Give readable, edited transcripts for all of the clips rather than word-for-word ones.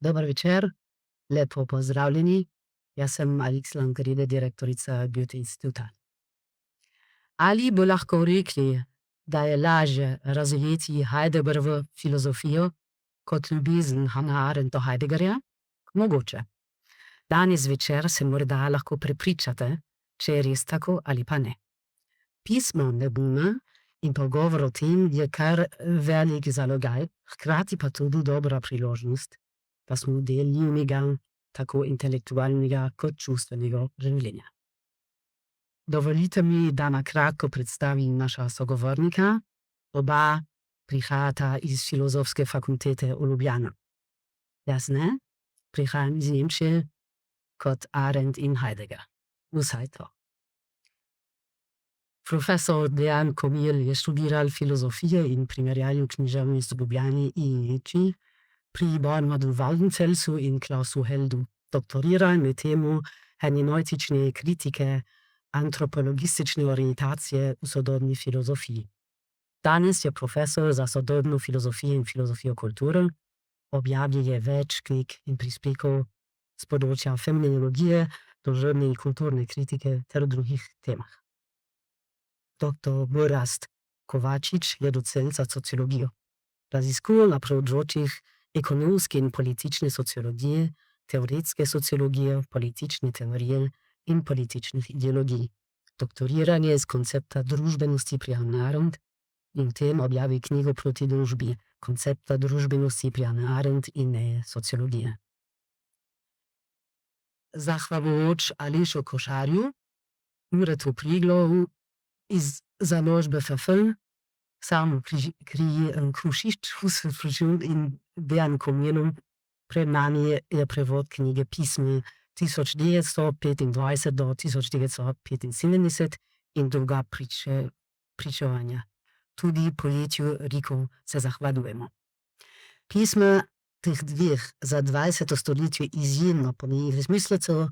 Dober večer, lepo pozdravljeni. Jaz sem Alix Langrede, direktorica Goethe instituta. Ali bi lahko rekli, da je lažje razumeti Heideggerjevo filozofijo kot ljubezen Hannah Arendt do Heideggerja? Mogoče. Danes zvečer se morda lahko prepričate, če je res tako ali pa ne. Pismo Nebuna in pogovor o tem je kar velik zalogaj, hkrati pa tudi dobra priložnost, da smo del njunega, tako intelektualnega kot čustvenega življenja. Dovolite mi, da na kratko predstavim naša sogovornika. Oba prihajata iz Filozofske fakultete v Ljubljani. Jaz ne, prihajam iz Nemčije kot Arendt in Heidegger. Vsaj to. Profesor Dejan Komel je študiral filozofijo in primerjalno književnost v Ljubljani in Nemčiji pri Bernardu Waldenfels in Klausu Heldu. Doktoriral na temo hermeneutične kritike antropologistične orientacije v sodobni filozofiji. Danes je profesor za sodobno filozofijo in filozofijo kulture, objavil je več knjig in prispevkov s področja fenomenologije, družbene in kulturne kritike ter drugih temah. Dr. Gorazd Kovačič je docent za sociologijo. Raziskuje na področjih ekonomske in politične sociologije, teoretske sociologije, politične teorije in političnih ideologij. Doktoriran je iz koncepta družbenosti pri Hannah Arendt in v tem objavi knjigo Proti družbi, koncepta družbenosti pri Hannah Arendt in ne sociologije. Zahvaljujoč Alešu Košarju, Juretu Priglovu iz založbe FFN, Samu Krušiču in Dejanu Komelu, pred nami je prevod knjige Pismi 1925 do 1975 in druga pričevanja. Tudi poetju Riku se zahvaljujemo. Pisma teh dveh za 20. stoletje izjemno pomembnih mislecev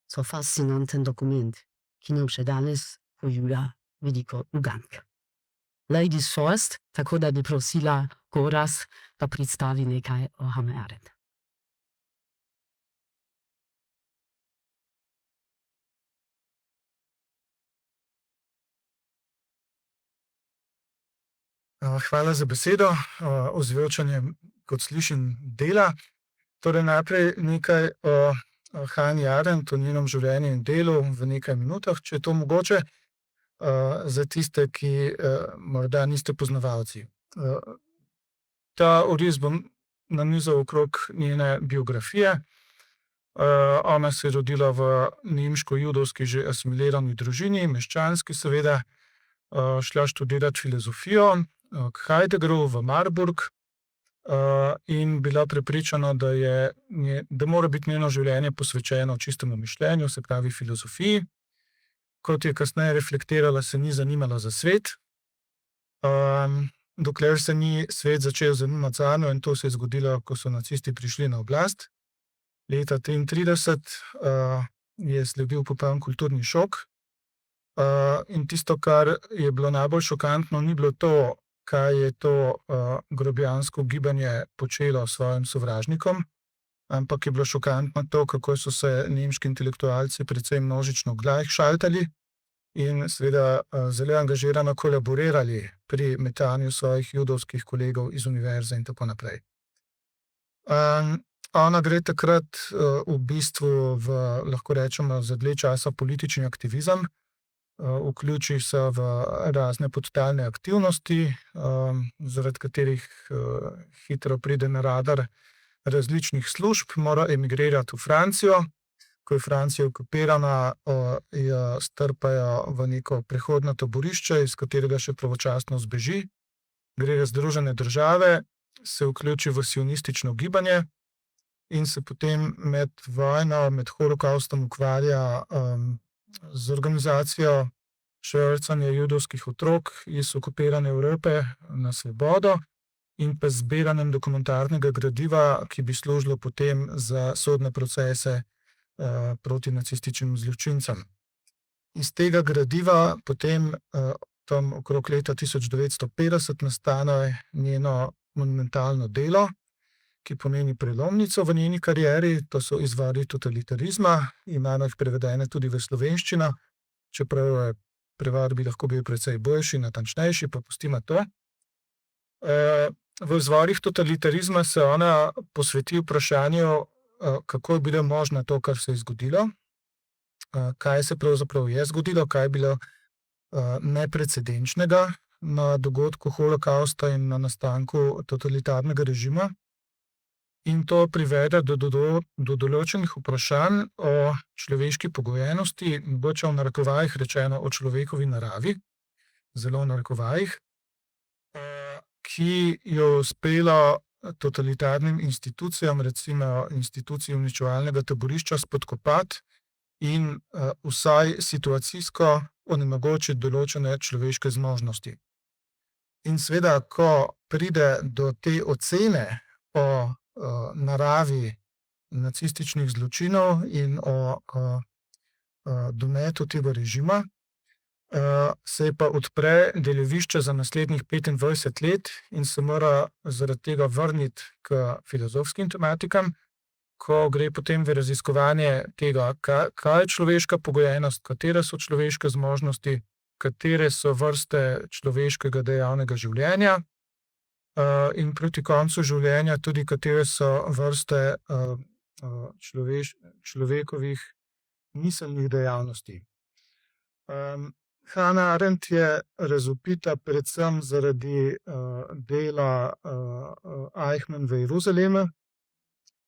so fascinanten dokument, ki nam še danes poživlja veliko ugank. Ladies first, tako da bi prosila Gorazd, da predstavi nekaj o Hannah Arendt. Hvala za besedo. Ozvočanje, kot slišim, dela. Torej najprej nekaj o Hannah Arendt, o njenem življenju in delu v nekaj minutah, če je to mogoče, za tiste, ki morda niste poznavalci. Ta oris bom nanizal okrog njene biografije. Ona se je rodila v nemško-judovski že asimilirani družini, meščanski seveda, šla študirat filozofijo k Heideggerju v Marburg, in bila prepričana, da mora biti njeno življenje posvečeno čistemu mišljenju, se pravi filozofiji. Kot je kasneje reflektirala, se ni zanimala za svet, dokler se ni svet začel zanimati zanjo, in to se je zgodilo, ko so nacisti prišli na oblast. Leta 1933 je sledil popoln kulturni šok, in tisto, kar je bilo najbolj šokantno, ni bilo to, kaj je to grobijansko gibanje počelo svojim sovražnikom, ampak je bilo šokantno to, kako so se nemški intelektualci precej množično gleichschaltali in seveda zelo angažirano kolaborirali pri metanju svojih judovskih kolegov iz univerze in tako naprej. Ona gre takrat v bistvu v, lahko rečemo, za dlje časa politični aktivizem, vključi se v razne podtalne aktivnosti, zaradi katerih hitro pride na radar različnih služb, mora emigrirati v Francijo. Ko je Francija okupirana, jo strpajo v neko prehodno taborišče, iz katerega še pravočasno zbeži. Gre v Združene države, se vključi v sionistično gibanje in se potem med vojno, med holokavstom ukvarja z organizacijo švercanja judovskih otrok iz okupirane Evrope na svobodo in pa zbiranjem dokumentarnega gradiva, ki bi služilo potem za sodne procese proti nacističnim zločincem. Iz tega gradiva potem tam okrog leta 1950 nastane njeno monumentalno delo, ki pomeni prelomnico v njeni karieri, to so Izvori totalitarizma, imamo jih prevedene tudi v slovenščino, čeprav prevod bi lahko bil precej boljši, natančnejši, pa pustimo to. V Izvorih totalitarizma se ona posveti vprašanju, kako je bilo možno to, kar se je zgodilo, kaj se pravzaprav je zgodilo, kaj je bilo neprecedenčnega na dogodku holokavsta in na nastanku totalitarnega režima. In to privede do določenih vprašanj o človeški pogojenosti, mogoče v narekovajih rečeno o človekovi naravi, zelo v narekovajih, ki je uspelo totalitarnim institucijam, recimo instituciji uničevalnega taborišča, spodkopati in vsaj situacijsko onemogočiti določene človeške zmožnosti. In seveda, ko pride do te ocene o naravi nacističnih zločinov in o dometu tega režima, se pa odpre delovišče za naslednjih 25 let in se mora zaradi tega vrniti k filozofskim tematikam, ko gre potem v raziskovanje tega, kaj je človeška pogojenost, katere so človeške zmožnosti, katere so vrste človeškega dejavnega življenja, in proti koncu življenja tudi, katere so vrste človekovih miselnih dejavnosti. Hannah Arendt je razvpita predvsem zaradi dela Eichmann v Jeruzalemu,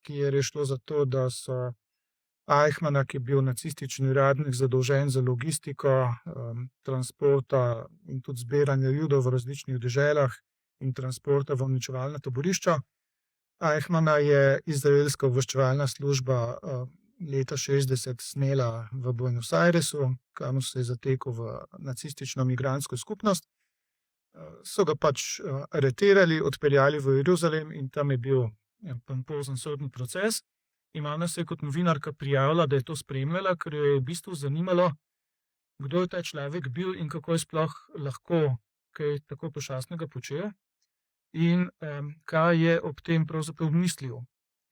kjer je šlo za to, da so Eichmanna, ki je bil nacistični uradnik, zadolžen za logistiko transporta in tudi zbiranja Judov v različnih deželah in transporta v uničevalna taborišča. Eichmanna je izraelska obveščevalna služba leta 60 snela v Buenos Airesu, kamor se je zatekel v nacistično migrantsko skupnost. So ga pač aretirali, odpeljali v Jeruzalem in tam je bil pompozen sodni proces. In ona se je kot novinarka prijavila, da je to spremljala, ker jo je v bistvu zanimalo, kdo je ta človek bil in kako je sploh lahko kaj tako pošastnega počel in kaj je ob tem pravzaprav mislil.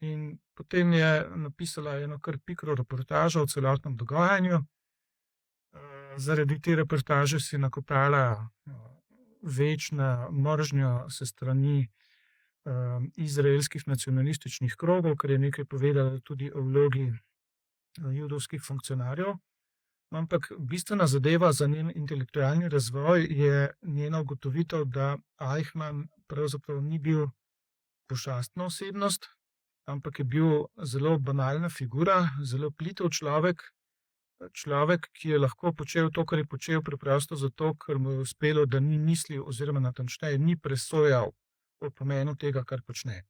In potem je napisala eno kar pikro reportažo o celotnem dogajanju. Zaradi te reportaže si je nakopala večno mržnjo s strani izraelskih nacionalističnih krogov, ker je nekaj povedala tudi o vlogi judovskih funkcionarjev. Ampak bistvena zadeva za njen intelektualni razvoj je njena ugotovitev, da Eichmann pravzaprav ni bil pošastna osebnost, ampak je bil zelo banalna figura, zelo plitev človek, ki je lahko počel to, kar je počel, preprosto zato, ker mu je uspelo, da ni mislil oziroma natančneje ni presojal o pomenu tega, kar počne.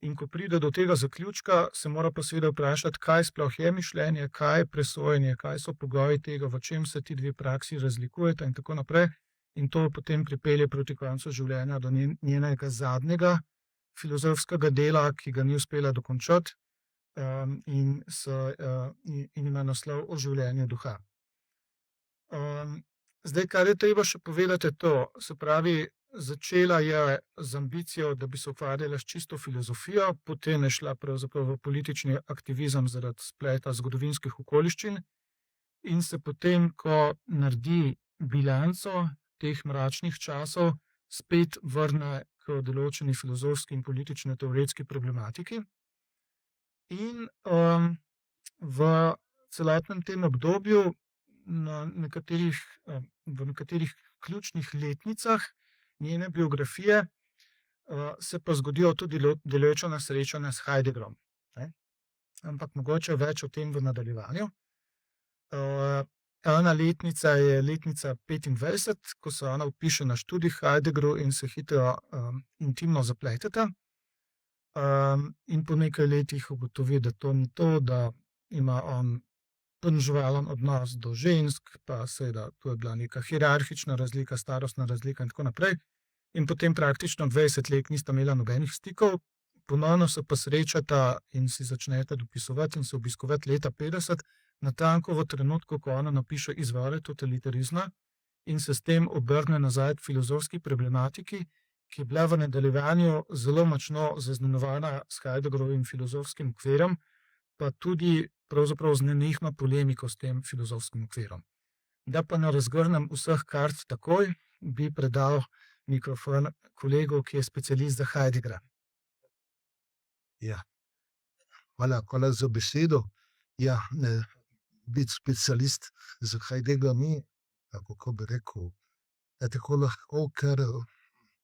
In ko pride do tega zaključka, se mora pa seveda vprašati, kaj sploh je mišljenje, kaj je presojanje, kaj so pogoji tega, v čem se ti dve praksi razlikujeta in tako naprej. In to potem pripelje proti koncu življenja do njenega zadnjega filozofskega dela, ki ga ni uspela dokončati, in ima naslov O življenju duha. Zdaj, kar je treba še povedati, je to, se pravi, začela je z ambicijo, da bi se ukvarjala s čisto filozofijo, potem je šla pravzaprav v politični aktivizem zaradi spleta zgodovinskih okoliščin in se potem, ko naredi bilanco teh mračnih časov, spet vrne k določeni filozofski in politično-teoretski problematiki. In v celotnem tem obdobju v nekaterih ključnih letnicah njene biografije se pa zgodijo tudi določena srečanja s Heideggerom. Ampak mogoče več o tem v nadaljevanju. Ena letnica je letnica 25, ko se ona vpiše na študij Heideggeru in se hitro intimno zapleteta. In po nekaj letih ugotovi, da to ni to, da ima on poniževalen odnos do žensk, pa seveda to je bila neka hierarhična razlika, starostna razlika in tako naprej. In potem praktično 20 let nista imela nobenih stikov, ponovno se pa srečata in si začneta dopisovati in se obiskovati leta 50, natanko v trenutku, ko ona napiše Izvore totalitarizma in se s tem obrne nazaj k filozofski problematiki ki je bila v nadaljevanju zelo močno zaznamovana s Heideggerovim filozofskim okvirom, pa tudi pravzaprav z nenehno polemiko s tem filozofskim okvirom. Da pa ne razgrnem vseh kart takoj, bi predal mikrofon kolegu, ki je specialist za Heideggera. Ja. Hvala za besedo. Ja, biti specialist za Heideggera ni, kako bi rekel, tako lahko, ker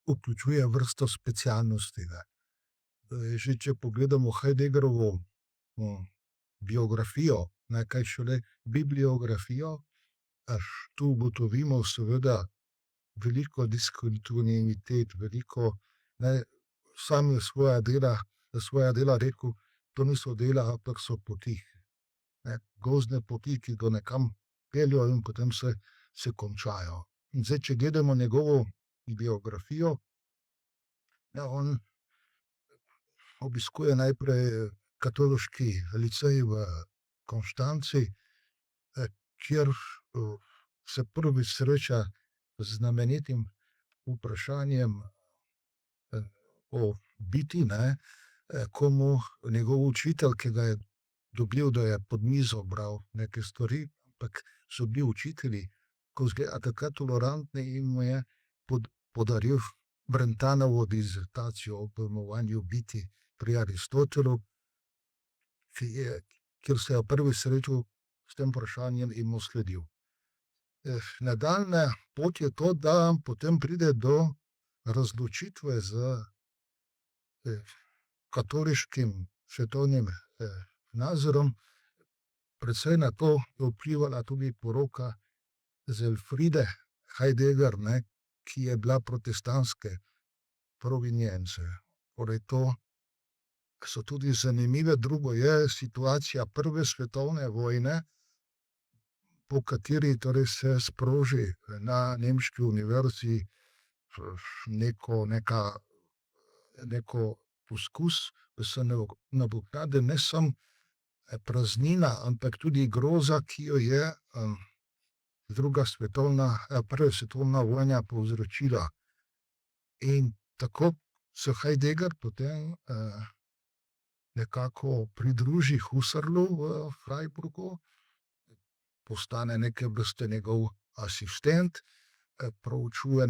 vključuje vrsto specialnosti, ne. Že če pogledamo Heideggerovo biografijo, ne, kaj šele bibliografijo, tu ugotovimo seveda veliko diskontinuitet, veliko, ne, sam je svoja dela rekel, to niso dela, ampak so poti. Ne, gozdne poti, ki do nekam peljejo in potem se končajo. In zdaj, če gledamo njegovo biografijo, ja, on obiskuje najprej katoliški licej v Konštanci, kjer se prvič sreča z znamenitim vprašanjem o biti, ne, ko mu njegov učitelj, ki ga je dobil, da je pod mizo bral neke stvari, ampak so bili učitelji, ko izgleda takrat tolerantni, in mu je podaril Brentanovo disertacijo o pojmovanju biti pri Aristotelu, kjer se je prvič srečal s tem vprašanjem in mu sledil. Nadaljnja pot je to, da potem pride do razločitve z katoliškim svetovnim nazorom. Predvsem na to je vplivala tudi poroka z Elfriede Heidegger, ne, ki je bila protestantske provenience. Torej to so tudi zanimive. Drugo je situacija prve svetovne vojne, po kateri torej se sproži na nemški univerzi neko poskus, da se nadoknadi ne samo praznina, ampak tudi groza, ki jo je prva svetovna vojna povzročila. In tako se Heidegger potem nekako pridruži Husserlu v Freiburgu, postane neke vrste njegov asistent, proučuje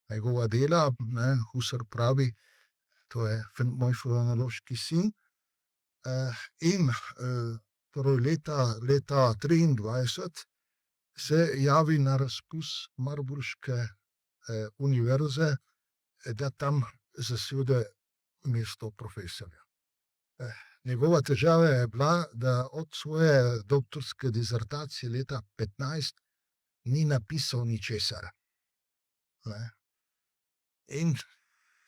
njegova dela, ne. Husserl pravi, to je moj fenomenološki sin. In torej leta 1923 se javi na razpis marburške univerze, da tam zasede mesto profesorja. Njegova težava je bila, da od svoje doktorske disertacije leta 15 ni napisal ničesar. Ne. In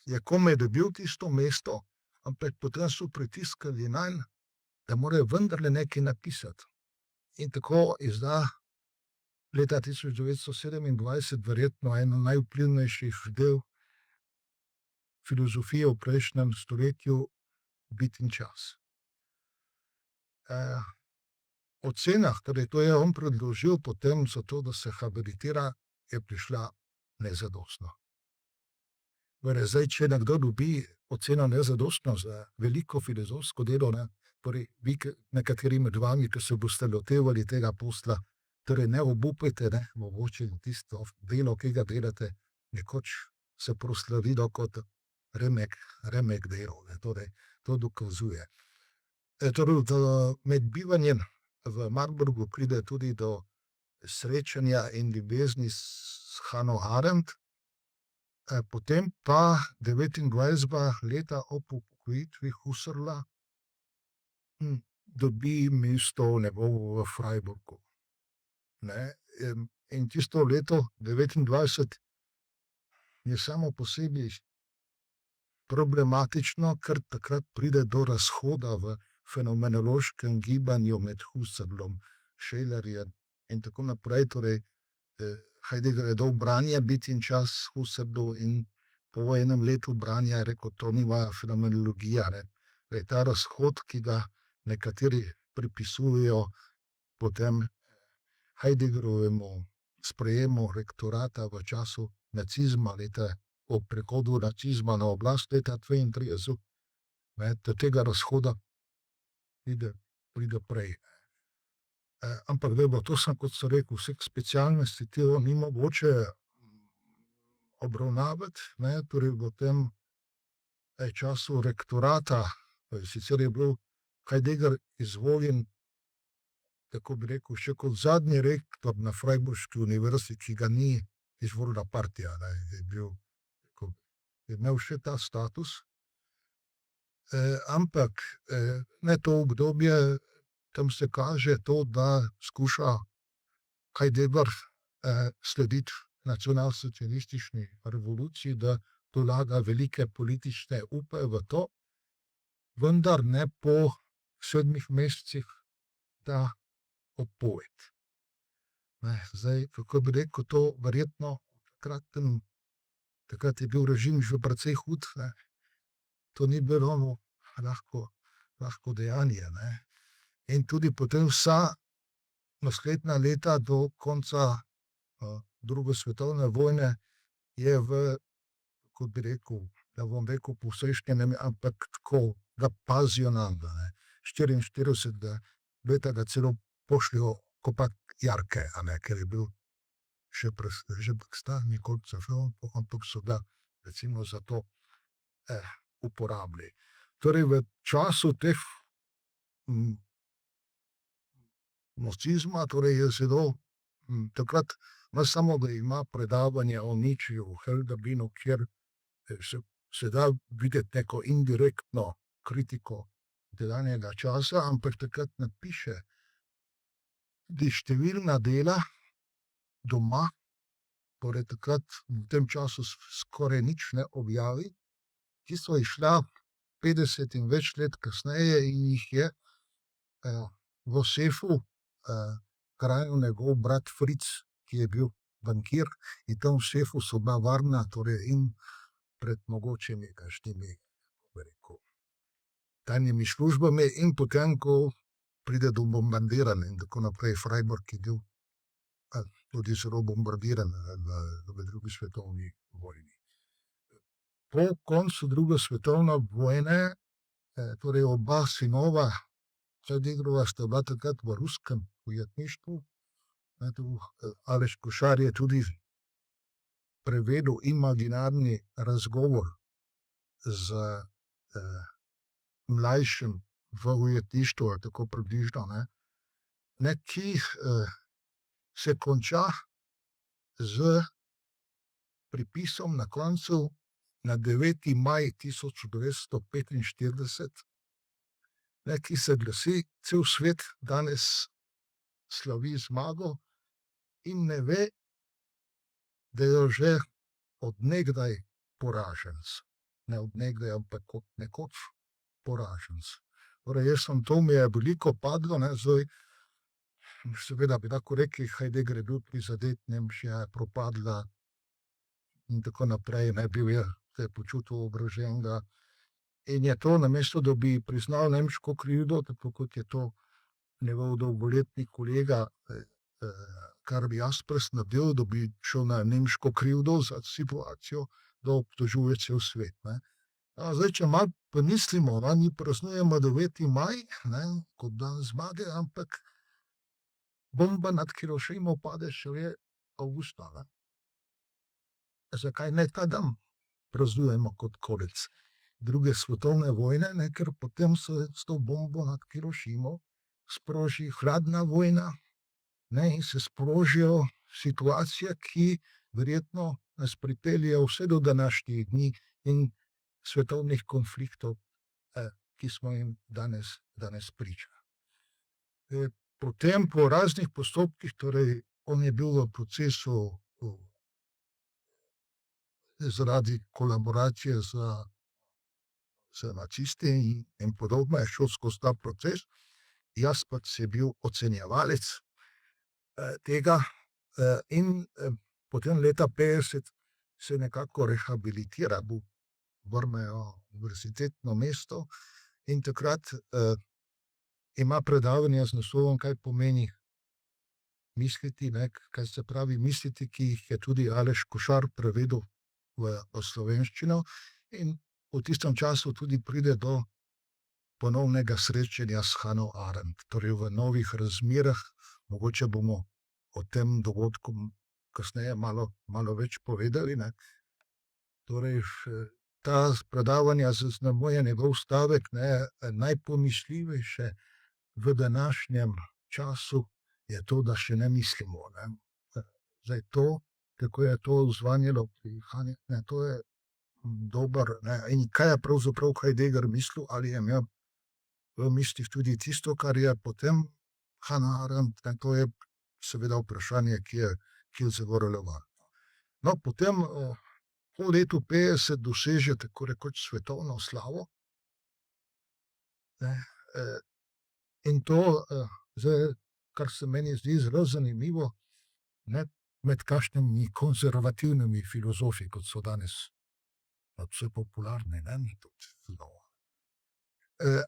je komaj dobil tisto mesto, ampak potem so pritiskali nanj, da mora vendarle nekaj napisati. In tako izda leta 1927 verjetno eno najvplivnejših del filozofije v prejšnjem stoletju, Bit in čas. Ocena, torej to je on predložil potem zato, da se habilitira, je prišla nezadostno. Torej zdaj, če nekdo dobi oceno nezadostno za veliko filozofsko delo, ne, torej vi, nekateri med vami, ki se boste lotevali tega posla, torej ne obupajte, ne, mogoče tisto delo, ki ga delate, nekoč se proslavilo kot remek delo, ne, torej to dokazuje. Torej med bivanjem v Marburgu pride tudi do srečanja in ljubezni s Hannah Arendt, potem pa 29 leta ob upokojitvi Husserla dobi mesto njegovo v Freiburgu. Ne, in tisto leto 29 je samo po sebi problematično, ker takrat pride do razhoda v fenomenološkem gibanju med Husserlom, Schelerjem in tako naprej. Torej, Heidegger je dal branje Bit in čas Husserlu in po enem letu branja je rekel, to ni moja fenomenologija, ne. Torej, ta razhod, ki ga nekateri pripisujejo potem Heideggerovemu sprejemu rektorata v času nacizma leta ob prihodu nacizma na oblast leta 32, do tega razhoda pride prej. Ampak dobro, to sem, kot sem rekel, vseh specialnosti tega ni mogoče obravnavati, torej v tem času rektorata, sicer je bil Heidegger izvoljen, tako bi rekel, še kot zadnji rektor na Freiburški univerzi, ki ga ni izvolila partija, je imel še ta status. Ampak to obdobje, tam se kaže to, da skuša Heidegger slediti nacionalsocialistični revoluciji, da vlaga velike politične upe v to, vendar ne po 7 mesecih da odpoved. Zdaj, kako bi rekel, to verjetno takrat je bil režim že precej hud, to ni bilo lahko dejanje. In tudi potem vsa naslednja leta do konca druge svetovne vojne je kako bi rekel, da bom rekel poseščenem, ampak tako, da pazijo nam ga. 44 leta ga celo pošljajo kopat jarke, ker je bil še star, nekoliko zažal, ampak so ga recimo za to uporabili. Torej v času teh nacizma, torej je zelo takrat, ne samo, da ima predavanje o Nietzscheju v Hölderlinu, kjer se da videti neko indirektno kritiko tedanjega časa, ampak takrat napiše tudi številna dela doma, torej takrat v tem času skoraj nič ne objavi, ki so izšla 50 in več let kasneje in jih je v sefu hranil njegov brat Fritz, ki je bil bankir, in tam v sefu so bila varna, torej in pred mogočimi kakšnimi, tajnimi službami, in potem, ko pride do bombardiranja in tako naprej, Freiburg je bil tudi zelo bombardiran v drugi svetovni vojni. Po koncu druge svetovne vojne, torej oba sinova Heideggerjeva sta bila takrat v ruskem ujetništvu. Aleš Košar je tudi prevedel imaginarni razgovor z mlajšim v ujetništvu, tako približno, ki se konča z pripisom na koncu na 9. maj 1945, ki se glasi: cel svet danes slavi zmago in ne ve, da je že od nekdaj poraženec. Ne od nekdaj, ampak kot nekoč poraženec. Torej, to mi je veliko padlo, zdaj, seveda bi lahko rekli, Heidegger je bil prizadet, Nemčija je propadla in tako naprej, bil je, se je počutil ogroženega. In je to, namesto da bi priznal nemško krivdo, tako kot je to njegov dolgoletni kolega Karl Jaspers naredil, da bi šel na nemško krivdo za situacijo, da obtožuje cel svet. Zdaj, če malo pomislimo, mi praznujemo 9. maj, kot dan zmage, ampak bomba nad Hirošimo pade šele avgusta. Zakaj ne ta dan praznujemo kot konec druge svetovne vojne, ker potem se s to bombo nad Hirošimo sproži hladna vojna, in se sprožijo situacije, ki verjetno nas pripeljejo vse do današnjih dni in svetovnih konfliktov, ki smo jim danes priča. Potem po raznih postopkih, torej on je bil v procesu zaradi kolaboracije z nacisti in podobno, je šel skozi ta proces. Jaspers je bil ocenjevalec tega in potem leta 50 se nekako rehabilitira, vrnejo univerzitetno mesto in takrat ima predavanje z naslovom Kaj pomeni misliti, kaj se pravi misliti, ki jih je tudi Aleš Košar prevedel v slovenščino in v tistem času tudi pride do ponovnega srečanja s Hannah Arendt, torej v novih razmerah. Mogoče bomo o tem dogodku kasneje malo več povedali, ne. Torej, ta predavanja zaznamuje njegov stavek, ne, najpomišljivejše v današnjem času je to, da še ne mislimo, ne. Zdaj to, kako je to odzvanjalo pri Hanni, ne, to je dober, ne, in kaj je pravzaprav Heidegger mislil, ali je imel v mislih tudi tisto, kar je potem Hannah Arendt, ne, to je seveda vprašanje, ki je zelo relevantno. No, potem po letu 50 doseže tako rekoč svetovno slavo, ne, in to zdaj, kar se meni zdi zelo zanimivo, ne, med kakšnimi konzervativnimi filozofi, kot so danes vse popularni, ne, tudi zelo.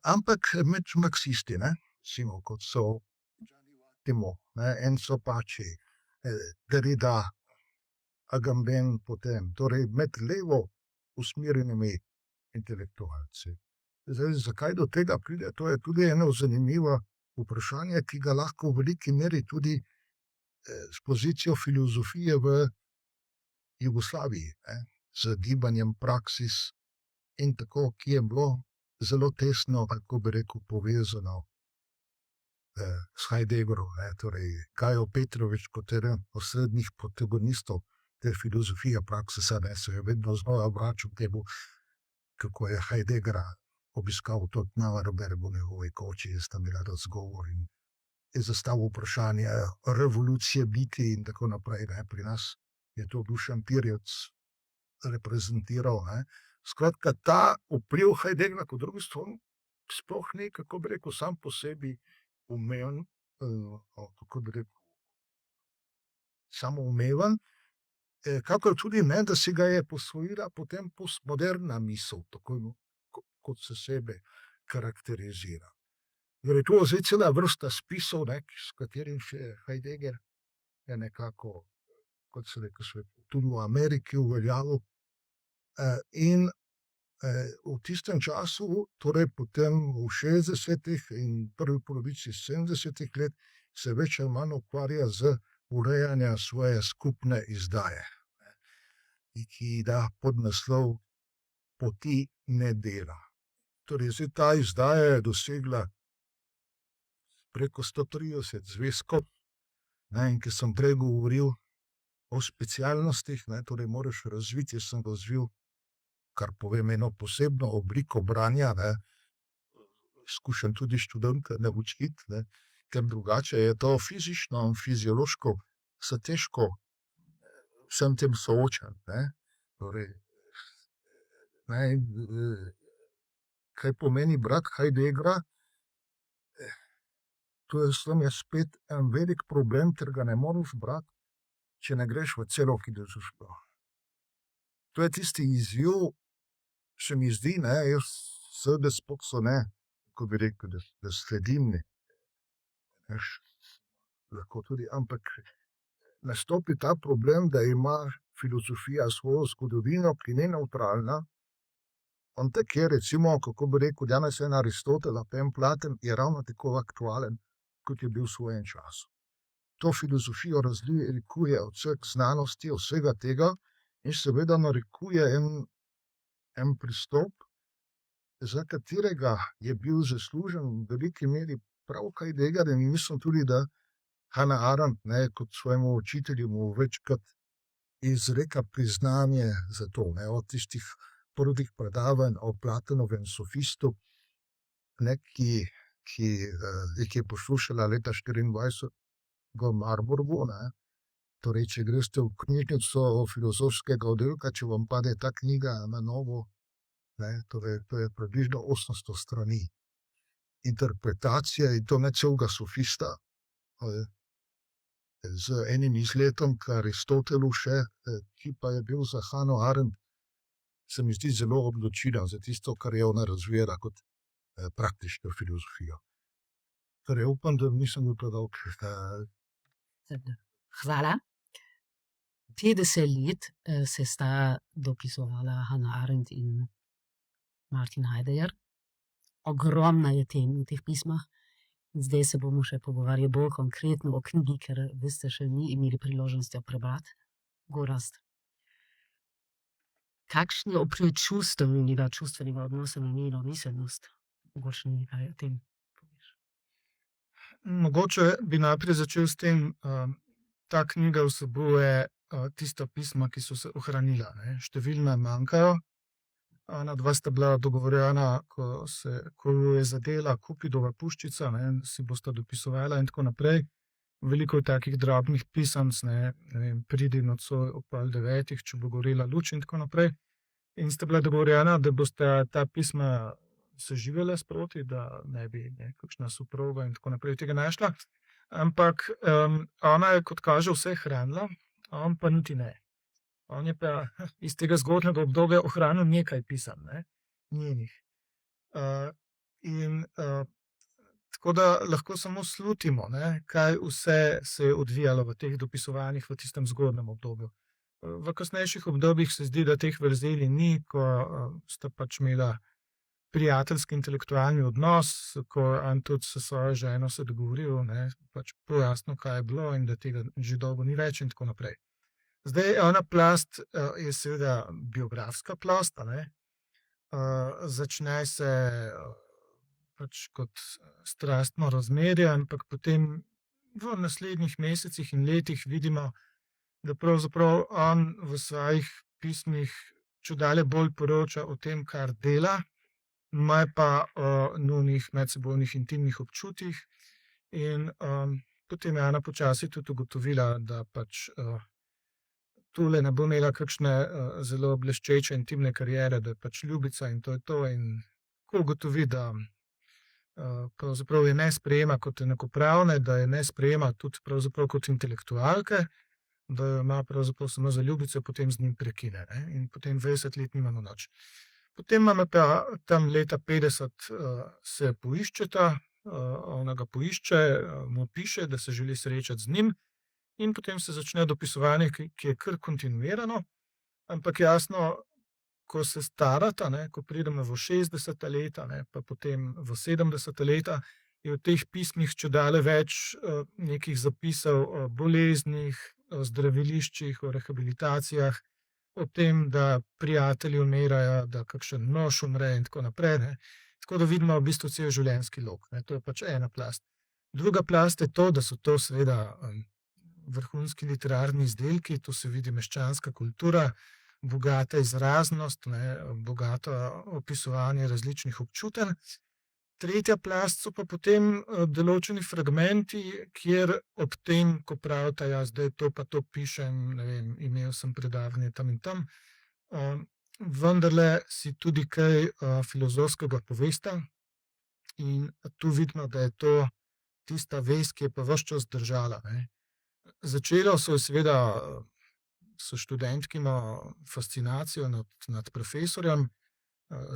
Ampak med marksisti, ne, recimo, kot so Timo, ne, Enzo Paci, Derrida, Agamben potem, torej med levo usmerjenimi intelektualci. Zdaj, zakaj do tega pride, to je tudi eno zanimivo vprašanje, ki ga lahko v veliki meri tudi s pozicijo filozofije v Jugoslaviji, ne, z gibanjem Praksis in tako, ki je bilo zelo tesno, kako bi rekel, povezano s Heideggerom, ne, torej Gajo Petrovič kot eden osrednjih protagonistov te filozofije Praksisa, ne, se je vedno znova vračal k temu, kako je Heideggera obiskal tudi na Varbergu, njegovi koči, sta imela razgovor in je zastavil vprašanje revolucije biti in tako naprej, ne. Pri nas je to Dušan Pirjec reprezentiral, ne. Skratka, ta vpliv Heideggera po drugi strani sploh ni, kako bi rekel, sam po sebi umeven, kako bi rekel, samoumeven, kakor tudi ne, da si ga je posvojila potem postmoderna misel, tako kot se sebe karakterizira. Torej, to je zdaj cela vrsta spisov, ne, s katerim še Heidegger je nekako, kot se reče, tudi v Ameriki uveljavil. In v tistem času, torej potem v 60. in prvi polovici 70. let, se več ali manj ukvarja z urejanjem svoje skupne izdaje, ki da podnaslov Poti nedela. Torej, zdaj ta izdaja je dosegla preko 130 zvezkov, ne, in ko sem prej govoril o specialnostih, ne, torej moraš razviti, jaz sem razvil, kar povem, eno posebno obliko branja, ne, skušam tudi študente naučiti, ne, ker drugače je to fizično in fiziološko se težko vsem tem soočati, ne. Torej, ne, kaj pomeni brati Heideggera, to je spet en velik problem, ker ga ne moreš brati, če ne greš v celo filozofijo. To je tisti izziv, se mi zdi, ne, jaz seveda sploh so ne, kako bi rekel, da sledim, veš, lahko tudi, ampak nastopi ta problem, da ima filozofija svojo zgodovino, ki ni nevtralna. On tak je, recimo, kako bi rekel, danes en Aristotel, pa en Platon je ravno tako aktualen, kot je bil v svojem času. To filozofijo razlikuje od vseh znanosti, od vsega tega in seveda narekuje en pristop, za katerega je bil zaslužen v veliki meri prav Heidegger, in mislim tudi, da Hannah Arendt, ne, kot svojemu učitelju mu večkrat izreka priznanje za to, ne, od tistih prvih predavanj o Platonovem sofistu, ne, ki jih je poslušala leta 24 v Marburgu, ne. Torej, če greste v knjižnico filozofskega oddelka, če vam pade ta knjiga na novo, ne, torej to je približno 800 strani interpretacije, in to ne celega sofista, z enim izletom k Aristotelu še, ki pa je bil za Hannah Arendt, se mi zdi, zelo odločilen za tisto, kar je ona razvijala kot praktično filozofijo. Torej, upam, da nisem bil predolg. Hvala. 50 let se sta dopisovala Hannah Arendt in Martin Heidegger. Ogromno je tem v teh pismah. Zdaj se bomo še pogovarjali bolj konkretno o knjigi, ker vi ste še ni imeli priložnosti jo prebrati. Gorazd, kakšen vpliv čustvenega odnosa na njeno miselnost? Mogoče nekaj o tem poveš. Mogoče bi najprej začel s tem, ta knjiga vsebuje tista pisma, ki so se ohranila, ne. Številna manjkajo. Ona dva sta bila dogovorjena, ko ju je zadela Cupidova puščica, ne, si bosta dopisovala in tako naprej. Veliko je takih drobnih pisemc, ne vem, pridi nocoj ob 8:30, če bo gorela luč in tako naprej. In sta bila dogovorjena, da bosta ta pisma sežigala sproti, da ne bi kakšna soproga in tako naprej tega našla. Ampak ona je, kot kaže, vse hranila, on pa niti ne. On je pa iz tega zgodnjega obdobja ohranil nekaj pisem, ne, njenih. Tako da lahko samo slutimo, ne, kaj vse se je odvijalo v teh dopisovanjih v tistem zgodnjem obdobju. V kasnejših obdobjih se zdi, da teh vrzeli ni, ko sta pač imela prijateljski intelektualni odnos, ko je on tudi s svojo ženo se dogovoril, ne, pač pojasnil, kaj je bilo in da tega že dolgo ni več in tako naprej. Zdaj, ena plast je seveda biografska plast, a ne. Začne se pač kot strastno razmerje, ampak potem v naslednjih mesecih in letih vidimo, da pravzaprav on v svojih pismih čedalje bolj poroča o tem, kar dela, manj pa o njunih medsebojnih intimnih občutjih. In potem je ona počasi tudi ugotovila, da pač tule ne bo imela kakšne zelo bleščeče intimne kariere, da je pač ljubica in to je to. In ko ugotovi, da pravzaprav je ne sprejema kot enakopravne, da je ne sprejema tudi pravzaprav kot intelektualke, da jo ima pravzaprav samo za ljubico, potem z njim prekine, ne. In potem 20 let nimamo nič. Potem imamo pa tam leta 50 se poiščeta, ona ga poišče, mu piše, da se želi srečati z njim. In potem se začne dopisovanje, ki je kar kontinuirano, ampak jasno, ko se starata, ne, ko pridemo v 60. leta, ne, pa potem v 70. leta, je v teh pismih čedalje več nekih zapisov o boleznih, o zdraviliščih, o rehabilitacijah, o tem, da prijatelji umirajo, da kakšen mož umre in tako naprej, ne. Tako da vidimo v bistvu cel življenjski lok, ne, to je pač ena plast. Druga plast je to, da so to seveda vrhunski literarni izdelki, to se vidi meščanska kultura, bogata izraznost, ne, bogato opisovanje različnih občutenj. Tretja plast so pa potem določeni fragmenti, kjer ob tem, ko pravita, ja, zdaj to pa to pišem, ne vem, imel sem predavanje tam in tam, vendarle si tudi kaj filozofskega povesta. In tu vidimo, da je to tista vest, ki je pa ves čas držala, ne. Začelo se je seveda s študentkino fascinacijo nad profesorjem,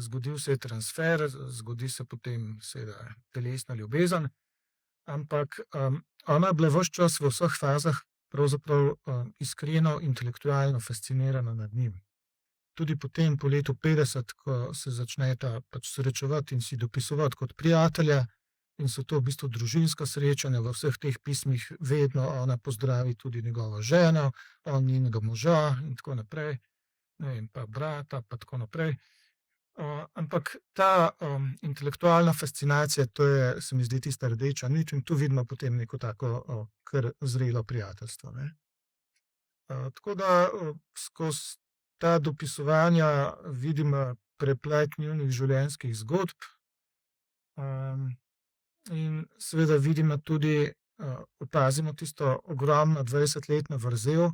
zgodil se je transfer, zgodi se potem seveda telesna ljubezen, ampak ona je bila ves čas v vseh fazah pravzaprav iskreno intelektualno fascinirana nad njim. Tudi potem po letu 50, ko se začneta pač srečevati in si dopisovati kot prijatelja, in so to v bistvu družinska srečanja, v vseh teh pismih vedno ona pozdravi tudi njegovo ženo, on njenega moža in tako naprej, ne vem, pa brata pa tako naprej. Ampak ta intelektualna fascinacija, to je, se mi zdi, tista rdeča nit in tu vidimo potem neko tako kar zrelo prijateljstvo, ne. Tako da skozi ta dopisovanja vidimo preplet njunih življenjskih zgodb, in seveda vidimo tudi, opazimo tisto ogromno 20-letno vrzel,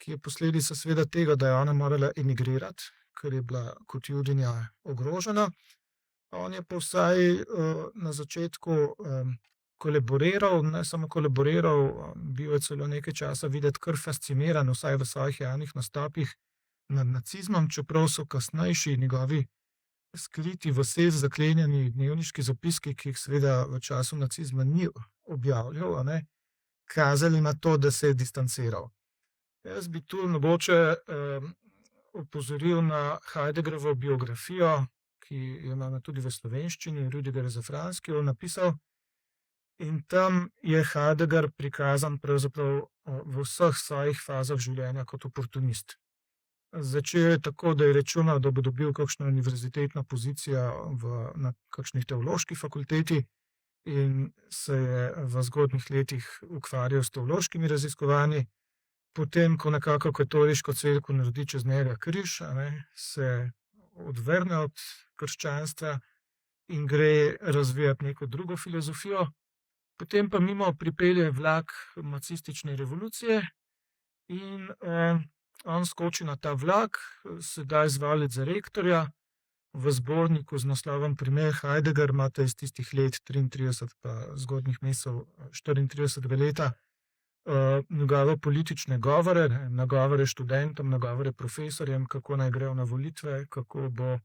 ki je posledica seveda tega, da je ona morala emigrirati, ker je bila kot Judinja ogrožena. On je pa vsaj na začetku kolaboriral, ne samo kolaboriral, bil je celo nekaj časa videti kar fasciniran, vsaj v svojih javnih nastopih, nad nacizmom, čeprav so kasnejši njegovi skriti v sef zaklenjeni dnevniški zapiski, ki jih seveda v času nacizma ni objavljal, a ne, kazali na to, da se je distanciral. Jaz bi tu mogoče opozoril na Heideggerovo biografijo, ki jo imamo tudi v slovenščini, Rüdiger Safrans, ki jo je napisal. In tam je Heidegger prikazan pravzaprav v vseh svojih fazah življenja kot oportunist. Začel je tako, da je računal, da bo dobil kakšno univerzitetno pozicijo na kakšni teološki fakulteti in se je v zgodnjih letih ukvarjal s teološkimi raziskovanji. Potem, ko nekako katoliško cerkev naredi čez njega križ, se odvrne od krščanstva in gre razvijati neko drugo filozofijo. Potem pa mimo pripelje vlak nacistične revolucije in on skoči na ta vlak, se da izvoliti za rektorja. V zborniku z naslovom Primer Heidegger imate iz tistih let 33 pa zgodnjih mesecev 34 leta njegove politične govore, nagovore študentom, nagovore profesorjem, kako naj grejo na volitve, kako bo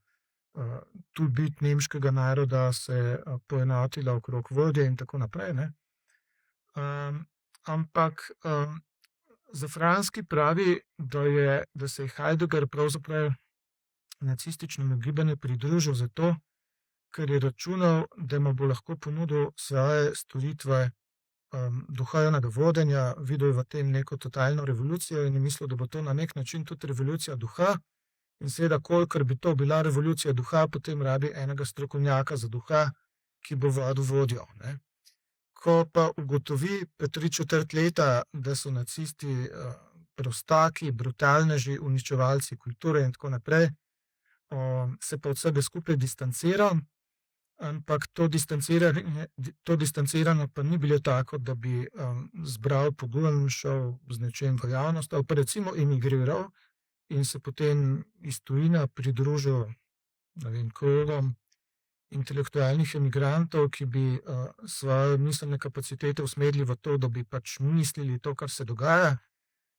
tu bit nemškega naroda se poenotila okrog vodje in tako naprej, ne. Ampak Safranski pravi, da se je Heidegger pravzaprav nacističnemu gibanju pridružil zato, ker je računal, da mu bo lahko ponudil svoje storitve duhovnega vodenja, videl je v tem neko totalno revolucijo in je mislil, da bo to na neki način tudi revolucija duha. In seveda, kolikor bi to bila revolucija duha, potem rabi enega strokovnjaka za duha, ki bo vodil vodjo, ne. Ko pa ugotovi 3/4 leta, da so nacisti prostaki, brutalneži, uničevalci kulture in tako naprej, se pa od vsega skupaj distancira, ampak to distanciranje pa ni bilo tako, da bi zbral pogum, šel z nečim v javnost, ali pa recimo emigriral in se potem iz tujine pridružil, ne vem, krogom intelektualnih emigrantov, ki bi svoje miselne kapacitete usmerili v to, da bi pač mislili to, kar se dogaja.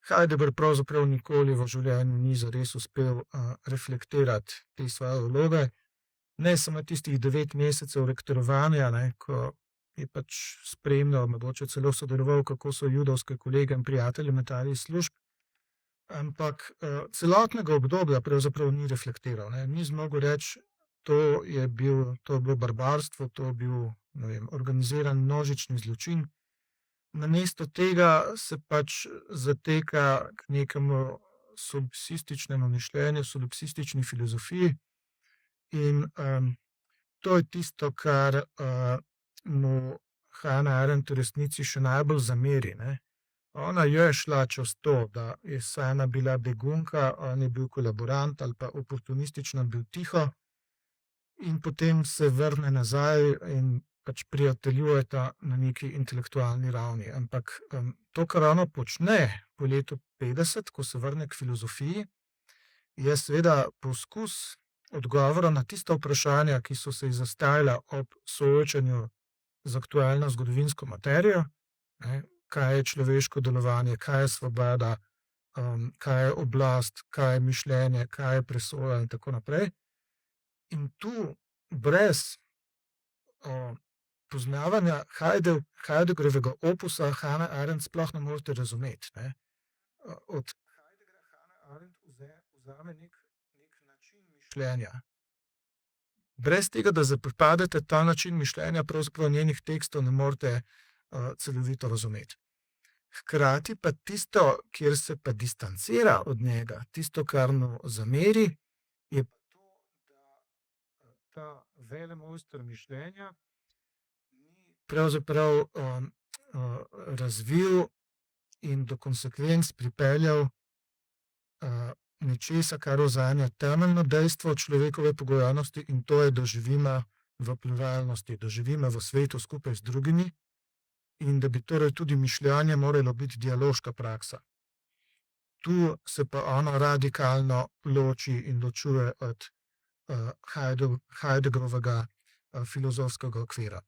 Heidegger pravzaprav nikoli v življenju ni zares uspel reflektirati te svoje vloge. Ne samo tistih 9 mesecev rektorovanja, ne, ko je pač spremljal, mogoče celo sodeloval, kako so judovske kolege in prijatelje metali iz služb, ampak celotnega obdobja pravzaprav ni reflektiral, ne. Ni zmogel reči, to je bilo barbarstvo, to je bil, ne vem, organiziran množični zločin. Namesto tega se pač zateka k nekemu solipsističnemu mišljenju, solipsistični filozofiji. In to je tisto, kar mu Hannah Arendt v resnici še najbolj zameri, ne. Ona je šla čez to, da je sama bila begunka, on je bil kolaborant ali pa oportunistično bil tiho, in potem se vrne nazaj in pač prijateljujeta na neki intelektualni ravni. Ampak to, kar ona počne po letu 50, ko se vrne k filozofiji, je seveda poskus odgovora na tista vprašanja, ki so se ji zastavila ob soočanju z aktualno zgodovinsko materijo, ne, kaj je človeško delovanje, kaj je svoboda, kaj je oblast, kaj je mišljenje, kaj je presoja in tako naprej. In tu brez poznavanja Heideggerjevega opusa Hannah Arendt sploh ne morete razumeti, ne. Od Heideggerja Hannah Arendt vzame neki način mišljenja. Brez tega, da zaprepadete ta način mišljenja, pravzaprav njenih tekstov ne morete celovito razumeti. Hkrati pa tisto, kjer se pa distancira od njega, tisto, kar mu zameri, je pa to, da ta velemojster mišljenja ni pravzaprav razvil in do konsekvenc pripeljal nečesa, kar ozanja temeljno dejstvo človekove pogojenosti, in to je, da živimo v pluralnosti, da živimo v svetu skupaj z drugimi in da bi torej tudi mišljenje moralo biti dialoška praksa. Tu se pa ona radikalno loči in ločuje od Heideggerovega filozofskega okvira.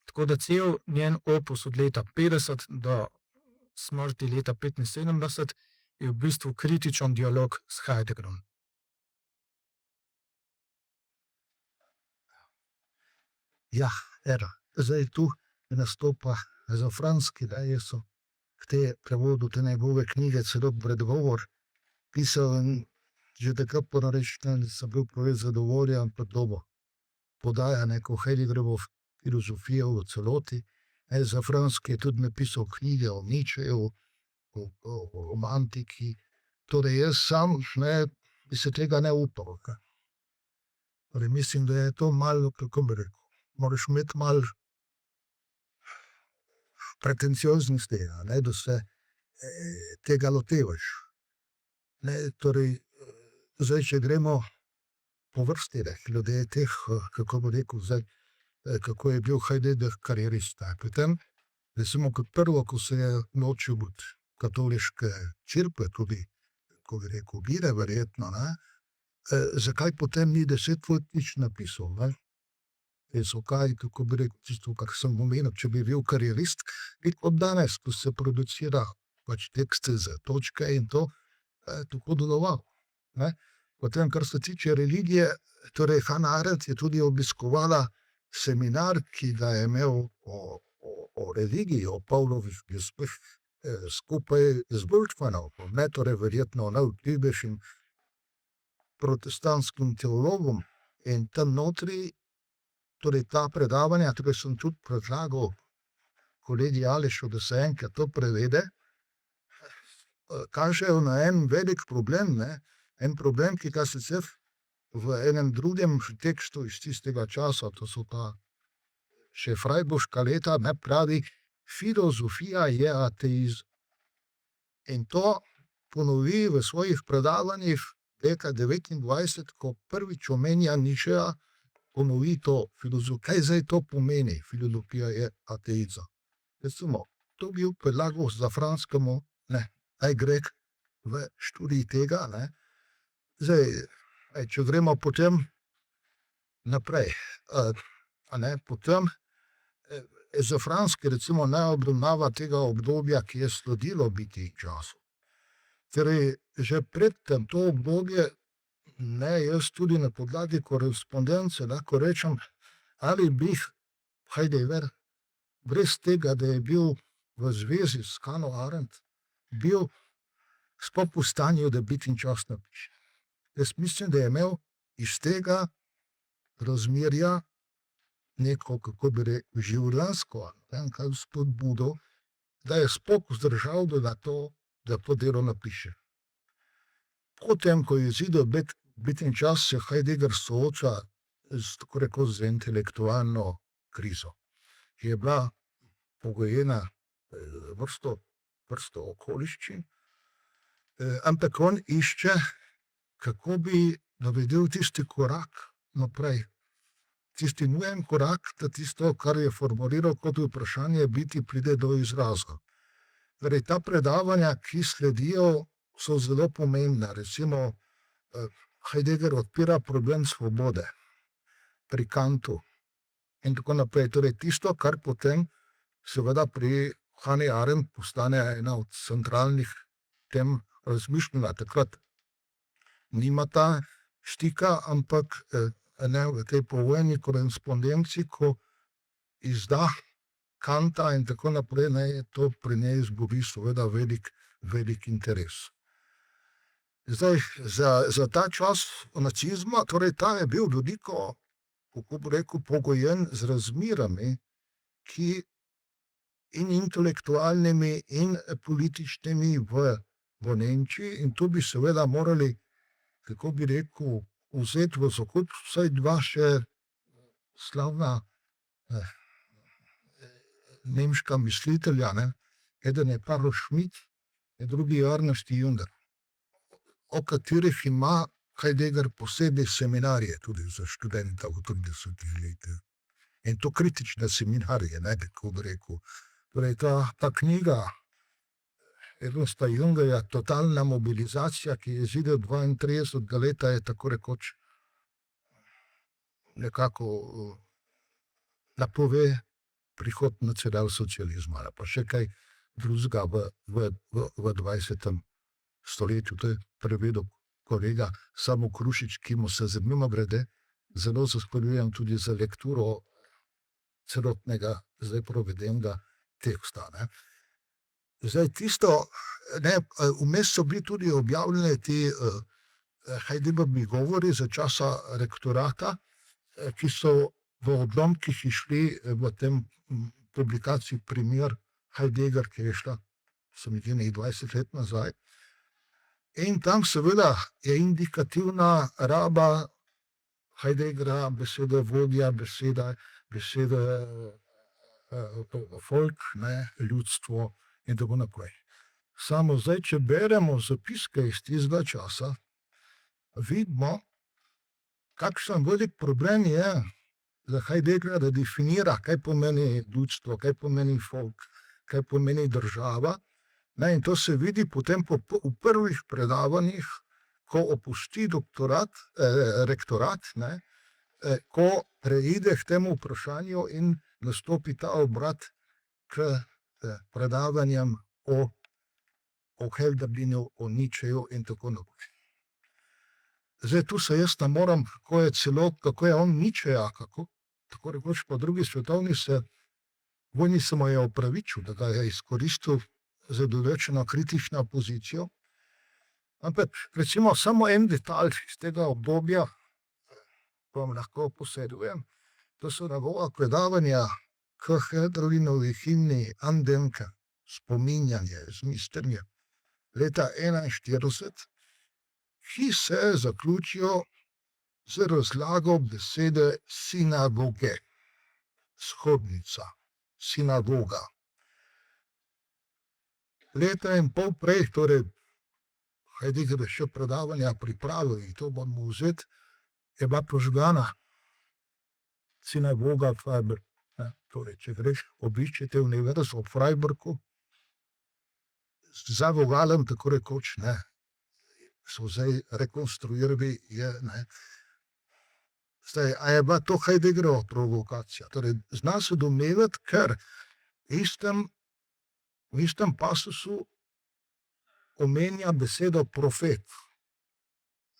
Tako da cel njen opus od leta 50 do smrti leta 75 je v bistvu kritičen dialog s Heideggerom. Ja, zdaj tu nastopa Safranski, da jaz sem te prevodu te njegove knjige celo predgovor pisal in že takrat moram reči, da sem bil preveč zadovoljen, pa dobro podaja neko Heideggerovo filozofijo v celoti. Za Franski je tudi napisal knjige o Nietzscheju, o romantiki. Torej jaz sam bi se tega ne upal. Torej mislim, da je to malo, kako bi rekel, moraš imeti malo pretencioznosti, da se tega lotevaš. Torej, zdaj, če gremo po vrsti glede teh, kako bi rekel zdaj, kako je bil Heidegger karierist. Potem, recimo kot prvo, ko se je odločil od katoliške cerkve, tudi, ko bi rekel, vire verjetno, zakaj potem ni 10 let nič napisal. Kaj, kako bi rekel, tisto, kar sem omenil, če bi bil karierist, bi kot danes, ko se producira pač tekste za točke in to, tako deloval. Potem, kar se tiče religije, torej Hannah Arendt je tudi obiskovala seminar, ki ga je imel o religiji, o Pavlovih gespeh, skupaj z Bultmannom, torej verjetno najvplivnejšim protestantskim teologom, in tam notri, torej ta predavanja, torej sem tudi predlagal kolegi Alešu, da se enkrat to prevede, kažejo na en velik problem, en problem, ki ga sicer v enem drugem tekstu iz tistega časa, to so ta še Freiburška leta, pravi, filozofija je ateizem. In to ponovi v svojih predavanjih leta 29, ko prvič omenja Nietzscheja, ponovi to filozofijo. Kaj zdaj to pomeni? Filozofija je ateizem. Recimo, to bi predlagal za Franskemu, naj gre v študij tega. Zdaj, če gremo potem naprej. Potem za Franski recimo ne obravnava tega obdobja, ki je sledilo biti času. Torej, že predtem to obdobje, jaz tudi na podlagi korespondence lahko rečem, ali bi Heidegger brez tega, da je bil v zvezi s Hannah Arendt, bil sploh v stanju, da biti in čas napiše. Jaz mislim, da je imel iz tega razmerja neko, kako bi rekel, življenjsko, kaj spodbudo, da je sploh vzdržal, da to delo napiše. Potem, ko je izidel biti in čas, se Heidegger sooča tako rekoč z intelektualno krizo, ki je bila pogojena vrsto okoliščin, ampak on išče, kako bi naredil tisti korak naprej, tisti nujen korak, da tisto, kar je formuliral kot vprašanje, biti pride do izraza. Torej, ta predavanja, ki sledijo, so zelo pomembna. Recimo, Heidegger odpira problem svobode pri Kantu in tako naprej. Torej, tisto, kar potem seveda pri Hannah Arendt postane ena od centralnih tem razmišljanja. Takrat nimata stika, ampak v tej povojni korespondenci, ko izda Kanta in tako naprej, to pri njej izgubi seveda velik interes. Zdaj, za ta čas nacizma, torej ta je bil veliko, kako bi rekel, pogojen z razmerami, ki in intelektualnimi in političnimi v Nemčiji, in tu bi seveda morali, kako bi rekel, vzeti v zakup vsaj dva še slavna nemška mislitelja, eden je Karl Schmitt, drugi je Ernest Jünger, o katerih ima Heidegger posebej seminarije tudi za študenta v 30 letih. In to kritične seminarije, kako bi rekel. Torej, ta knjiga Ernesta Jüngerja, Totalna mobilizacija, ki je izidel 32. leta, je tako rekoč nekako napove prihod nacionalsocializma, pa še kaj drugega v 20. stoletju. To je prevedel kolega Samo Krušič, ki mu se mimogrede zelo zahvaljujem tudi za lekturo celotnega zdaj provedenega teksta. Zdaj tisto, vmes so bili tudi objavljene ti Heideggerovi govori za časa rektorata, ki so v odlomkih išli v tem publikaciji Primer Heidegger, ki je šla, se mi zdi, 20 let nazaj. In tam seveda je indikativna raba Heideggera, besede vodja, besede folk, ljudstvo in tako naprej. Samo zdaj, če beremo zapiske iz tistega časa, vidimo, kakšen velik problem je za Heideggera, da definira, kaj pomeni ljudstvo, kaj pomeni folk, kaj pomeni država. In to se vidi potem v prvih predavanjih, ko opusti rektorat, ko preide k temu vprašanju in nastopi ta obrat k predavanjem o Hölderlinu, o Nietzscheju in tako naprej. Zdaj, tu se jaz ne moram, kako je on Nietzscheja, tako rekoč po drugi svetovni vojni se mu je opravičil, da ga je izkoristil za določeno kritično pozicijo. Ampak recimo samo en detalj iz tega obdobja, vam lahko posedujem, to so njegova predavanja k Hölderlinovi himni Andenken, spominjanje, zmišljenje, leta 1941, ki se zaključijo z razlago besede sinagoge, shodnica, sinagoga. Leta in pol prej, torej Heidegger je še predavanja pripravil in to bomo vzeti, je bila požgana sinagoga Freiburg. Torej, če greš, obiščete univerzo v Freiburgu, za vogalem, tako rekoč, so zdaj rekonstruirali, Zdaj, a je bila to Heideggerova provokacija? Torej, zna se domnevati, ker v istem pasusu omenja besedo profet.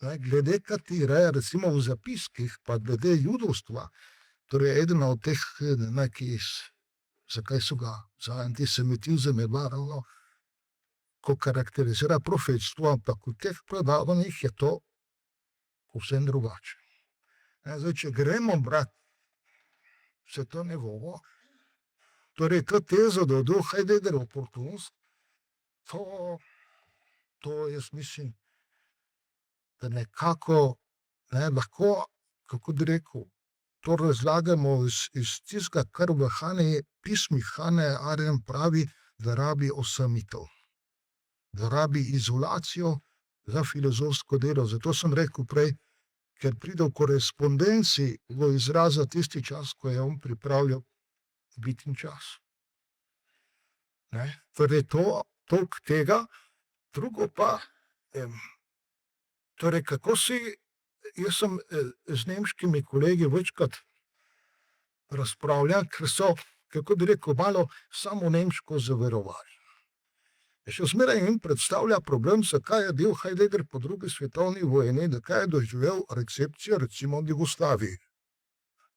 Glede katere, recimo v zapiskih, pa glede judovstva, torej eden od teh, zakaj so ga za antisemitizem je ravno, ko karakterizira profetstvo, ampak v teh predavanjih je to povsem drugače. Zdaj, če gremo brati vse to njegovo, torej to tezo, da je bil Heidegger oportunist, to jaz mislim, da nekako lahko, kako bi rekel, to razlagamo iz tistega, kar v pismih Hannah Arendt pravi, da rabi osamitev, da rabi izolacijo za filozofsko delo. Zato sem rekel prej, ker pride v korespondenci v izraz za tisti čas, ko je on pripravljal biti čas. Torej, toliko tega. Drugo pa, torej, kako jaz sem z nemškimi kolegi večkrat razpravljal, ker so, kako bi rekel, malo samo nemško zaverovali. Še zmeraj jim predstavlja problem, zakaj je bil Heidegger po drugi svetovni vojni, da kaj je doživel recepcijo, recimo v Jugoslaviji,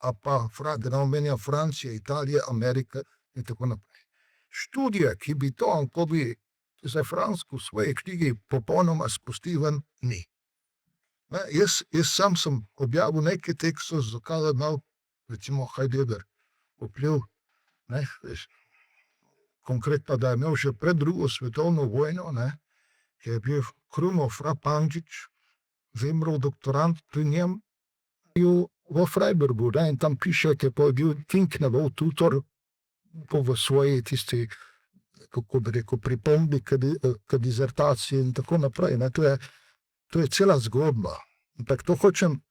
a pa da ne omenja Francije, Italije, Amerike in tako naprej. Študije, ki bi to, ko bi za Fransko v svoji knjigi popolnoma spustil ven, ni. Jaz sam sem objavil nekaj tekstov, zakaj je imel, recimo, Heidegger vpliv, konkretno, da je imel že pred drugo svetovno vojno, ki je bil Krumov Frapančič, Zemrov doktorant pri njem, v Freiburgu, in tam piše, ki je bil Tinknerov tutor v svoji tisti, kako bi rekel, pripombi k dizertaciji in tako naprej. To je cela zgodba. Ampak to hočem,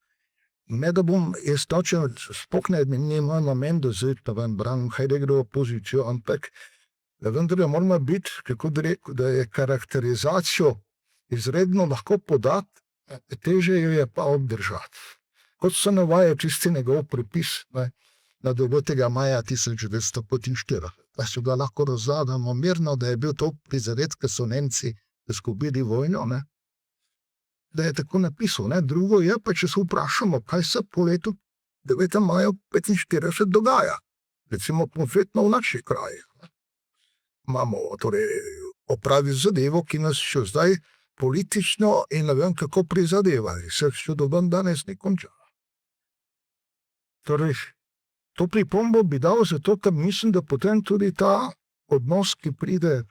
ne da bom jaz točen, spokne, ni moj namen, da zdaj branim Heideggerovo pozicijo, ampak vendar moramo biti, kako bi rekel, da je karakterizacijo izredno lahko podati, teže jo je pa obdržati. Kot se navaja čisti njegov pripis na 9. maja 1945. Pa se ga lahko razladamo mirno, da je bil to prizadet, ker so Nemci izgubili vojno, da je tako napisal. Drugo je pa, če se vprašamo, kaj se po letu 9. maja 1945 dogaja. Recimo konkretno v naših krajih. imamo torej opraviti zadevo, ki nas še zdaj politično in ne vem kako prizadeva. Se še do danes ni končala. Torej, to pripombo bi dal zato, ker mislim, da potem tudi ta odnos, ki pride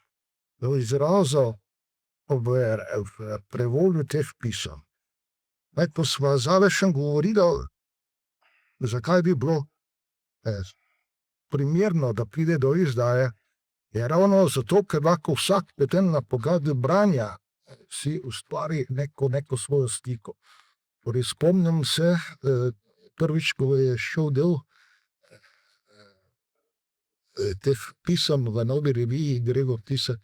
do izraza v prevolju teh pisem. Ko sva Zavešem govorila, zakaj bi bilo primerno, da pride do izdaje, je ravno zato, ker lahko vsak potem na podlagi branja si ustvari neko svojo sliko. Torej, spomnim se, prvič, ko je šel del teh pisem v Novi reviji Gregor Tisar,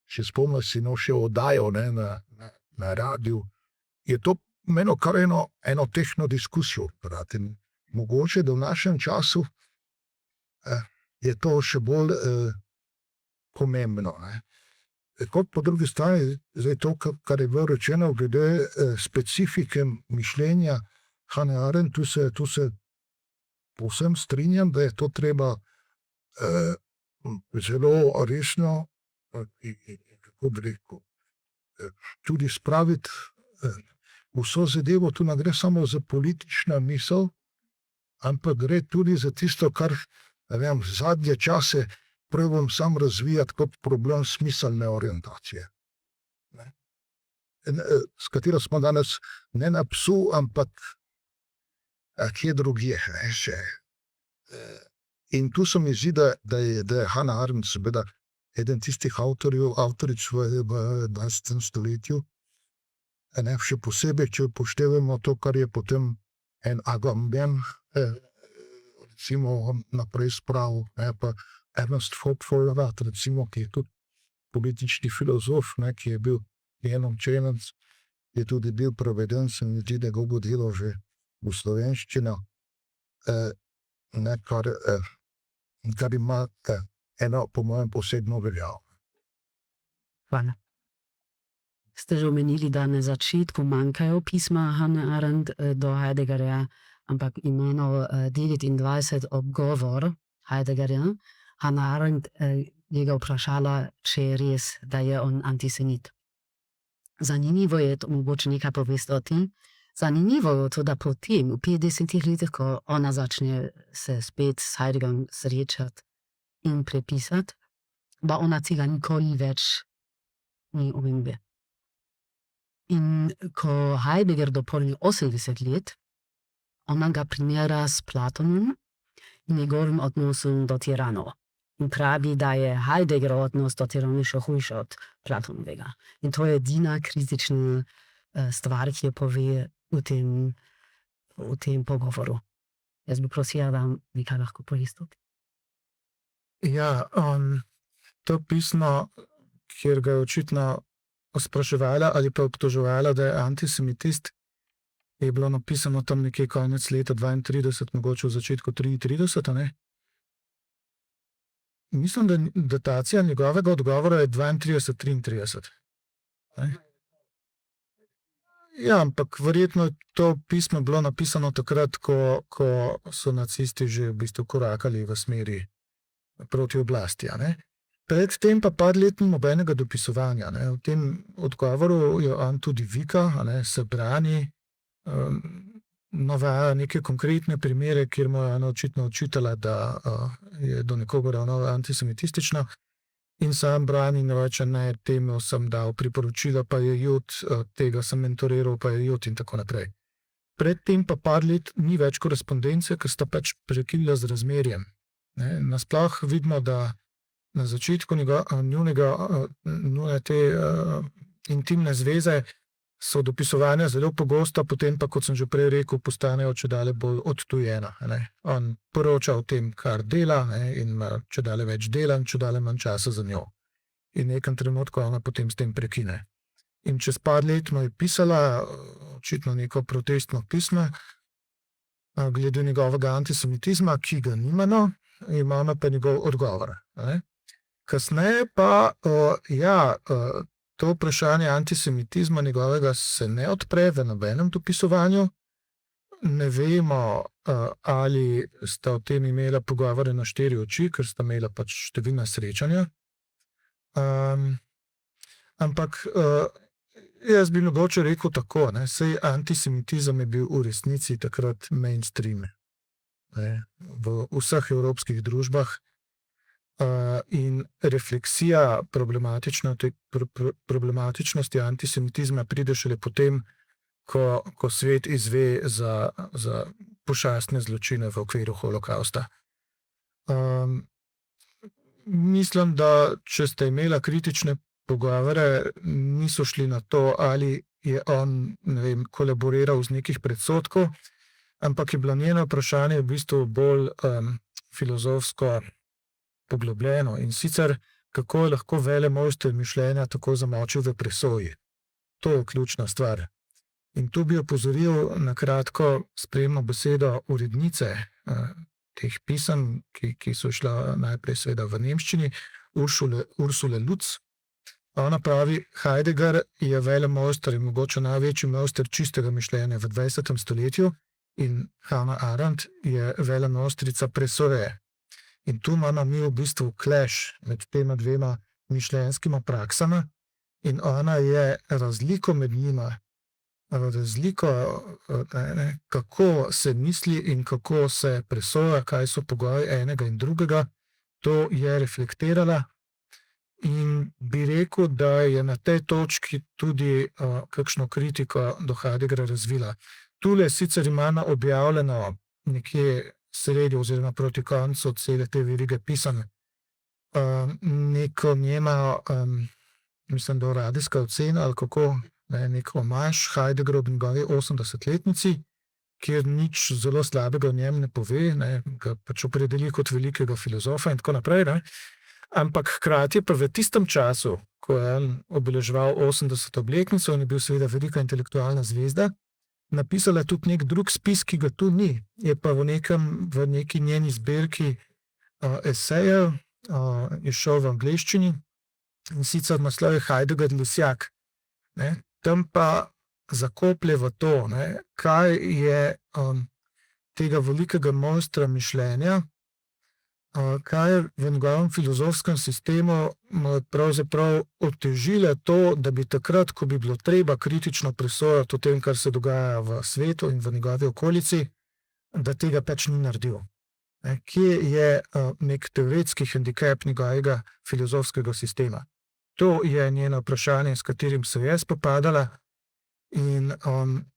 še spomnim si še oddajo na radiju, je to imelo kar eno tehno diskusijo. In mogoče, da v našem času je to še bolj pomembno. Kot po drugi strani, zdaj to, kar je bilo rečeno glede specifike mišljenja Hannah Arendt, tu se povsem strinjam, da je to treba zelo resno kako bi rekel, tudi spraviti vso zadevo. Tu ne gre samo za politična misel, ampak gre tudi za tisto, kar zadnje čase probam sam razvijati kot problem smiselne orientacije. S katero smo danes ne na psu, ampak kje drugje še. In tu se mi zdi, da je Hannah Arendt seveda eden tistih avtoric v 20. stoletju, še posebej, če upoštevamo to, kar je potem en Agamben recimo naprej spravil, pa Ernest Fopford, recimo, ki je tudi politični filozof, ki je bil njenom členec, je tudi bil preveden, se mi zdi, njegovo delo že v slovenščino, kar ima eno, po mojem, posebno veljavo. Hvala. Ste že omenili, da na začetku manjkajo pisma Hannah Arendt do Heideggerja, ampak imeno 29 odgovor Heideggerja. Hannah Arendt je ga vprašala, če je res, da je on antisemit. Zanimivo je, mogoče nekaj povesti o tem, zanimivo je to, da potem v 50 letih, ko ona začne se spet s Heideggerjem srečati in prepisati, da ona tega nikoli več ni omembe. In ko Heidegger dopolni 80 let, ona ga primerja s Platonom in njegovim odnosom do tiranov. In pravi, da je Heideggerov odnos do tiranov še hujši od Platonovega. In to je edina kritična stvar, ki jo pove v tem pogovoru. Jaz bi prosila, da vi kaj lahko poveste. Ja, to pismo, kjer ga je očitno spraševala ali pa obtoževala, da je antisemitist, je bilo napisano tam nekje konec leta 32, mogoče v začetku 33, ne? Mislim, da datacija njegovega odgovora je 32-33. Ja, ampak verjetno je to pismo bilo napisano takrat, ko so nacisti že v bistvu korakali v smeri proti oblasti, ne? Predtem pa par let ni nobenega dopisovanja, ne? V tem odgovoru jo on tudi vika, se brani, navaja neke konkretne primere, kjer mu je ona očitno očitala, da je do nekoga ravnal antisemitistično, in sam brani in reče, ne, temu sem dal priporočila, pa je Jud, tega sem mentoriral, pa je Jud in tako naprej. Predtem pa par let ni več korespondence, ker sta pač prekinila z razmerjem. Nasploh vidimo, da na začetku njune te intimne zveze so dopisovanja zelo pogosta, potem pa, kot sem že prej rekel, postanejo čedalje bolj odtujena. On poroča o tem, kar dela, in ima čedalje več dela in čedalje manj časa za njo. In v nekem trenutku ona potem s tem prekine. In čez par let mu je pisala očitno neko protestno pismo glede njegovega antisemitizma, ki ga nimano, ima pa njegov odgovor. Kasneje pa, to vprašanje antisemitizma njegovega se ne odpre v nobenem dopisovanju. Ne vemo, ali sta o tem imela pogovore na štiri oči, ker sta imela pač številna srečanja. Ampak jaz bi mogoče rekel tako, saj antisemitizem je bil v resnici takrat mainstream, v vseh evropskih družbah. In refleksija problematičnosti antisemitizma pride šele potem, ko svet izve za pošastne zločine v okviru holokavsta. Mislim, da če ste imela kritične pogovore, niso šli na to, ali je on, kolaboriral z nekih predsodkov, ampak je bilo njeno vprašanje v bistvu bolj filozofsko poglobljeno, in sicer, kako je lahko velemojster mišljenja tako zamočil v presoji. To je ključna stvar. In tu bi opozoril na kratko spremno besedo urednice teh pisem, ki so šla najprej seveda v nemščini, Ursule Lutz. Ona pravi, Heidegger je velemojster in mogoče največji mojster čistega mišljenja v 20. stoletju in Hannah Arendt je velemojstrica presoje. In tu imamo mi v bistvu clash med tema dvema mišljenjskima praksama in ona je razliko med njima, kako se misli in kako se presoja, kaj so pogoji enega in drugega, to je reflektirala in bi rekel, da je na tej točki tudi kakšno kritiko do Heideggera razvila. Tule sicer ima objavljeno nekje sredi oziroma proti koncu cele te verige pisem neko njeno, mislim, da radijska ocena ali kako, nek omaž Heideggeru ob njegovi 80-letnici, kjer nič zelo slabega o njem ne pove, ga pač opredeli kot velikega filozofa in tako naprej, ampak hkrati pa v tistem času, ko je on obeleževal 80. obletnico in je bil seveda velika intelektualna zvezda, napisala tudi nek drug spis, ki ga tu ni, je pa v neki njeni zbirki esejev, je šel v angleščini, in sicer naslov je Heidegger Lusjak. Tam pa zakoplje v to, kaj je tega velikega mojstra mišljenja, kaj je v njegovem filozofskem sistemu pravzaprav otežilo to, da bi takrat, ko bi bilo treba kritično presojati o tem, kar se dogaja v svetu in v njegovi okolici, da tega pač ni naredil. Kje je nek teoretski hendikep njegovega filozofskega sistema? To je njeno vprašanje, s katerim se je spopadala, in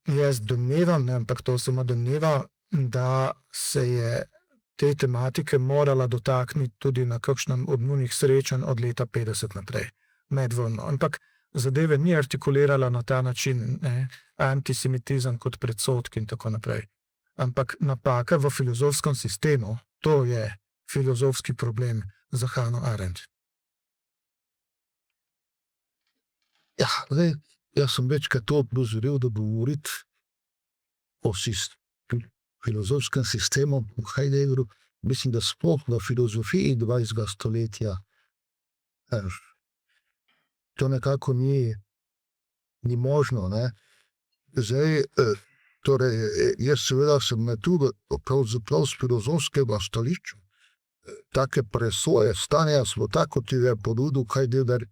jaz domnevam, ampak to samo domnevam, da se je te tematike morala dotakniti tudi na kakšnem od njunih srečanj od leta 50 naprej, medvojno. Ampak zadeve ni artikulirala na ta način, antisemitizem kot predsodki in tako naprej. Ampak napaka v filozofskem sistemu, to je filozofski problem za Hannah Arendt. Ja, jaz sem večkrat to opozoril, da govoriti o filozofskem sistemu v Heideggeru, mislim, da sploh v filozofiji 20. stoletja to nekako ni možno. Zdaj, torej, jaz seveda sem tu pravzaprav z filozofskega stališča take presoje stanja sveta, kot je ponudil Heidegger,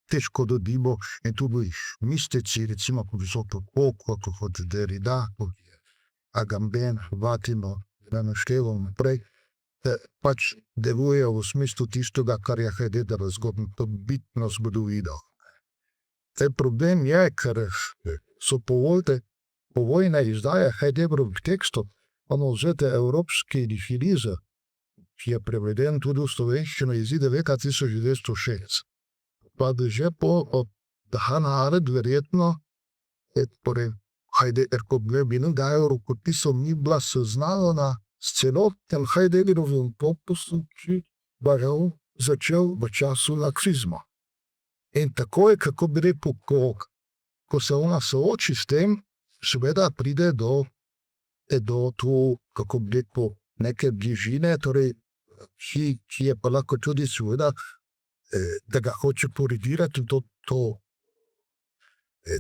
težko dobimo, in tudi mistici, recimo kot so Foucault, kot Derrida, kot Agamben, Vatino, da naštevam naprej, pač delujejo v smislu tistega, kar je Heidegger zgodobitno zgodovino. Problem je, ker so povojne izdaje Heideggerovih tekstov, vzete evropski nihilizem, ki je preveden tudi v slovenščino, izide leta 1960. Pa da že da Hannah Arendt verjetno, torej Heidegger, ko bi dajo rokopisom, ni bila seznanjena s celotnim Heideggerovim korpusom, ki pa je začel v času nacizma. In tako je, kako bi rekel, ko se ona sooči s tem, seveda pride do tu, kako bi rekel, neke bližine, torej, ki je pa lahko tudi seveda, da ga hoče korigirati,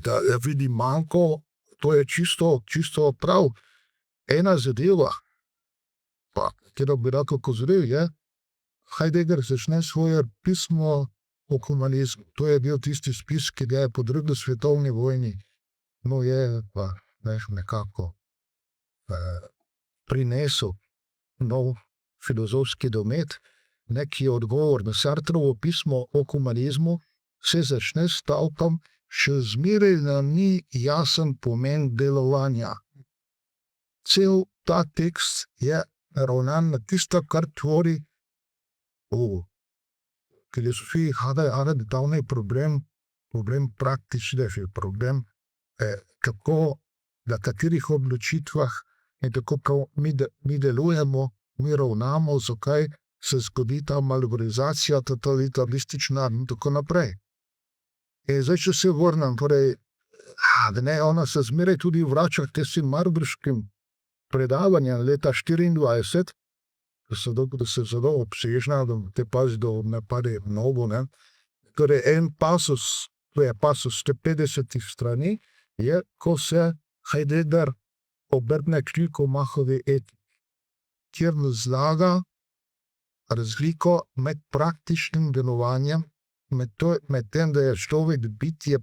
da vidi manko, to je čisto prav. Ena zadeva, pa katero bi lahko opozoril, je, Heidegger začne svoje pismo o humanizmu. To je bil tisti spis, ki ga je po drugi svetovni vojni, no je pa nekako prinesel nov filozofski domet, neki odgovor na Sartrovo pismo o humanizmu, se začne s stavkom: še zmeraj nam ni jasen pomen delovanja. Cel ta tekst je naravnan na tisto, kar tvori v filozofiji Hannah problem praktičnejši, problem kako, na katerih odločitvah in kako mi delujemo, mi ravnamo, zakaj se zgodi ta malverizacija, totalitaristična in tako naprej. In zdaj, če se vrnem, torej, ona se zmeraj tudi vrača k tistim marburškim predavanjem leta 1924, da se zelo obsežna, da te pazi, da ne pade v novo, ne. Torej, en pasus, to je pasus 150 strani, je, ko se Heidegger obrne k Nikomachovi etiki, kjer razlaga razliko med praktičnim delovanjem, med tem, da je človek bitje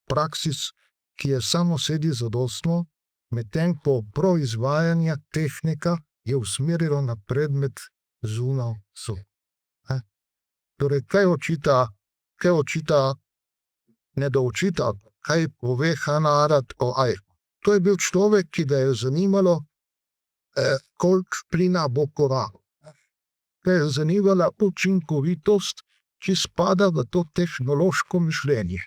praksis, ki je samo sebi zadostno, medtem ko proizvajanje tehnika je usmerjeno na predmet zunaj so. Torej, kaj očita, ne da očita, kaj pove Hannah Arendt o Eichmannu. To je bil človek, ki ga je zanimalo, koliko plina bo porabil. Ga je zanimala učinkovitost, ki spada v to tehnološko mišljenje.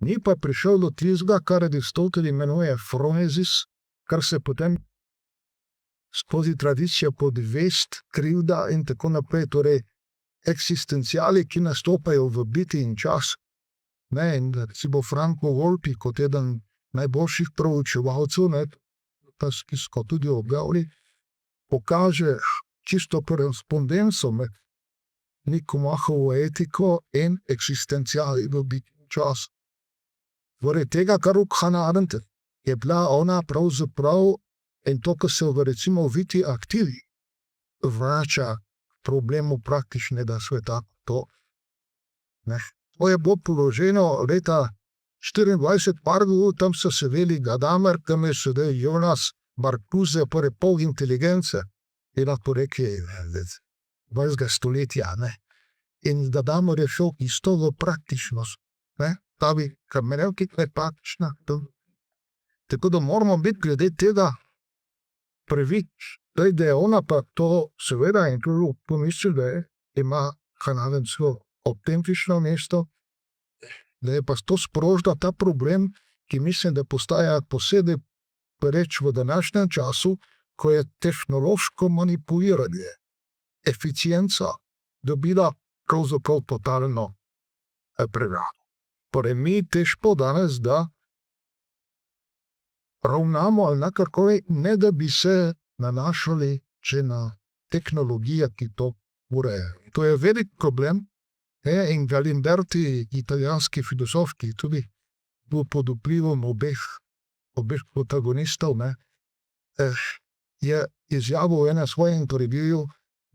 Ni pa prišel do tistega, kar Aristotel imenuje phronesis, kar se potem skozi tradicijo podvest, krivda in tako naprej, torej eksistenciali, ki nastopajo v biti in čas. In recimo Franco Volpi, kot eden najboljših proučevalcev, ki so tudi objavili, pokaže čisto korespondenco med Nikomachovo etiko in eksistenciali v biti in čas. Torej, tega, kar v Hannah Arendt je bila ona pravzaprav, in to, ko se recimo Viti aktivi vrača problemu praktičnega sveta, to je bilo položeno leta 24 Pargu, tam so sedeli Gadamer, tam je sedel Jonas Marcuse, torej pol inteligence, je lahko rekel 20. stoletja, in Gadamer je šel isto v praktičnost, ta bi kamerevki praktična. Tako da moramo biti glede tega previdni, da je ona pa to seveda in tudi pomisli, da ima Hannah Arendt svoje avtentično mesto, da je pa to sprožila ta problem, ki mislim, da postaja posebej pereč v današnjem času, ko je tehnološko manipuliranje, eficienca dobila pravzaprav totalno prevlado. Torej, mi težko danes, da ravnamo ali kakorkoli, ne da bi se nanašali če na tehnologijo, ki to ureja. To je velik problem, in Galimberti, italijanski filozof, ki tudi bil pod vplivom obeh protagonistov, je izjavil v enem svojem intervjuju: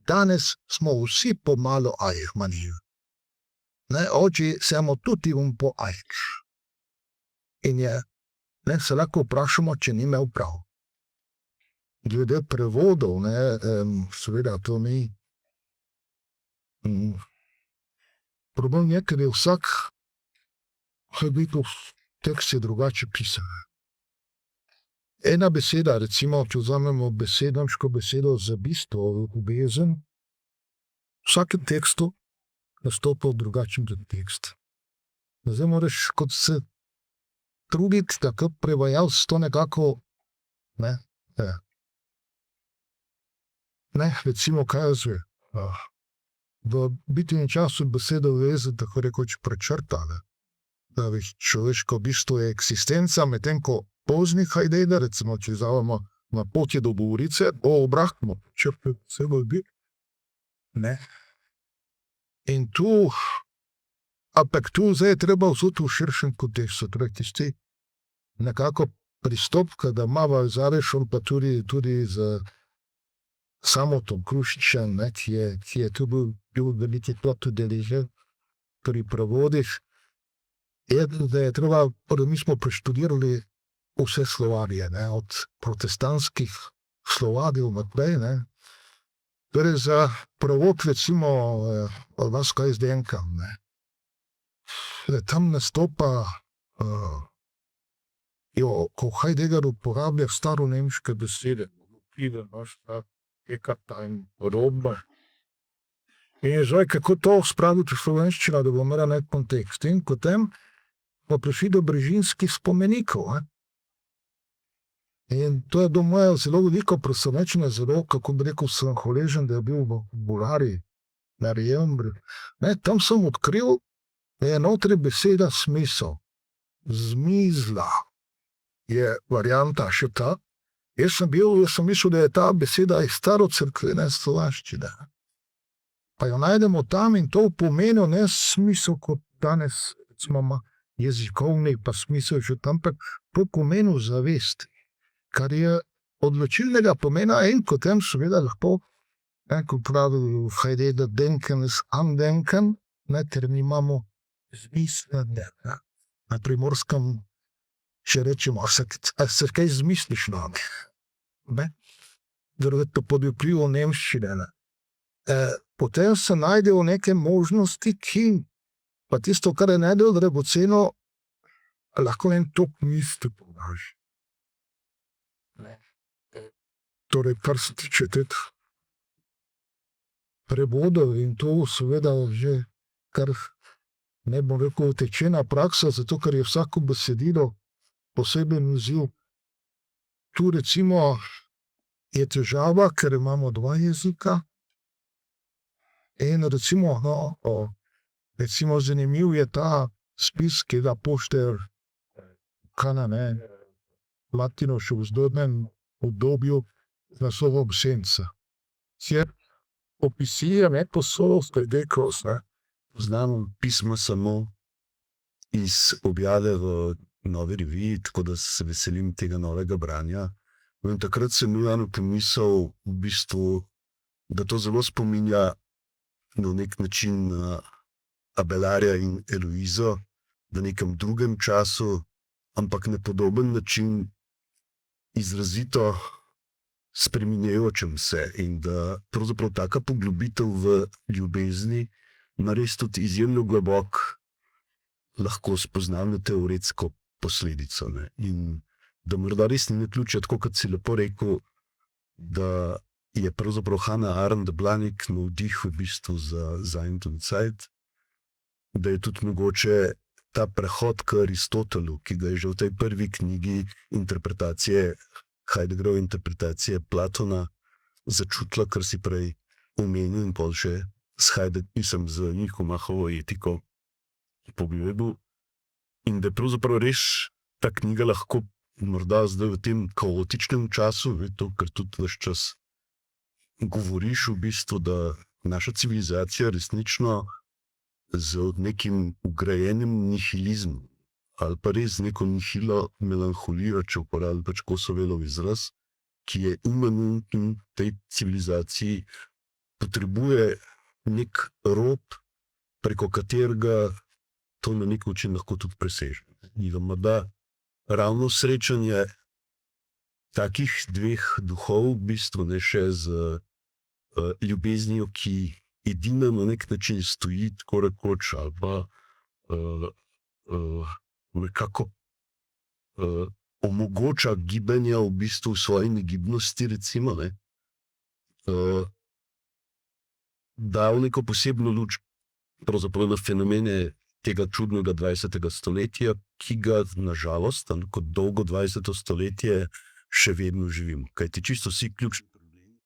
danes smo vsi pomalo Eichmanni. Oggi siamo tutti un po' Eich. In se lahko vprašamo, če ni imel prav. Glede prevodov, seveda to ni. Problem je, ker je vsak tekst je drugače pisan. Ena beseda, recimo, če vzamemo nemško besedo za bistvo, ljubezen, v vsakem tekstu nastopa drugačen tekst. Zdaj moraš kot se truditi, da kot prevajalec to nekako, recimo, kaj jaz vem, v biti in času beseda veze tako rekoč prečrta, da človeško bistvo je eksistenca, medtem ko pozni Heidegger, recimo, če vzamemo Na poti do govorice, obratno, črpe vse ljudi. In tu, ampak tu zdaj je treba vzeti v širšem kontekstu, torej tisti nekako pristop, da ima zavešen pa tudi z samo to Krušičan, ne, ki je tu bil veliki plot udeležen pri prevodih, je, da je treba, mi smo preštudirali vse slovarje, ne, od protestantskih slovarjev naprej, ne. Torej za prevod recimo Vaska Izdenka, ne. Tam nastopa ko Heidegger uporablja staronemške besede, pride naš ta Ekata in podobno. In zdaj, kako to spraviti v slovenščino, da bo imela nek kontekst. In potem smo prišli do brežinskih spomenikov. Ne? In to je do moje zelo veliko presenečenje, zelo, kako bi rekel, sem hvaležen, da je bil v Bulgariji narejen. Tam sem odkril, da je notri beseda smisel. Zmizla je varianta še ta. Jaz sem mislil, da je ta beseda iz starocerkvene slovaščine. Pa jo najdemo tam in to pomeni ne smisel, kot danes smo jezikovni, pa smisel že tam, ampak to pomeni zavest, kar je odločilnega pomena in potem seveda lahko, kot pravi Heidegger, denken ist andenken, ker nimamo zmislene. Na Primorskem še rečemo, a se kaj zmisliš, ne? Verjetno pod vplivom nemščine. Potem se najdejo neke možnosti, ki pa tisto, kar je najbolj dragoceno, lahko en tok misli podaži. Torej, kar se tiče teh prevodov in to seveda že kar ne bom rekel utečena praksa, zato ker je vsako besedilo posebej naziv. Tu recimo je težava, ker imamo dva jezika. In recimo zanimiv je ta spis, ki ga Pošter Martino še v zgodnjem obdobju z naslovom Senca. Kjer opisuje poslovske dekos. Znam pismo samo iz objave v Novi reviji, tako da se veselim tega novega branja. In takrat sem imel pomisel, v bistvu, da to zelo spominja na nek način na Abelarja in Eloizo, v nekem drugem času, ampak na podoben način izrazito spreminjajočem se in da pravzaprav taka poglobitev v ljubezni nares tudi izjemno globok lahko spoznavno teoretsko posledico. Ne? In da morda res ni naključje, tako kot si lepo rekel, da je pravzaprav Hannah Arendt bila nek navdih v bistvu za Sein und Zeit, da je tudi mogoče ta prehod k Aristotelu, ki ga je že v tej prvi knjigi interpretacije Heideggerove interpretacije Platona začutila, kar si prej omenil in pol še z Nicomachovo etiko pogledal. In da je pravzaprav res ta knjiga lahko morda zdaj v tem kaotičnem času, ker tudi ves čas govoriš v bistvu, da naša civilizacija resnično z nekim ugrajenim nihilizmom ali pa res neko nihilo melanholijo, če uporabljam pač Kosovelov izraz, ki je imanentni tej civilizaciji, potrebuje nek rob, preko katerega to na nek način lahko tudi preseže. In da ravno srečanje takih dveh duhov v bistvu ne še z ljubeznijo, ki edina na nek način stoji tako rekoč ali pa nekako omogoča gibanja v bistvu v svoji negibnosti, recimo, ne, da v neko posebno luč pravzaprav na fenomene tega čudnega 20. stoletja, ki ga nažalost, kot dolgo 20. stoletje, še vedno živimo. Kajti čisto vsi ključni problemi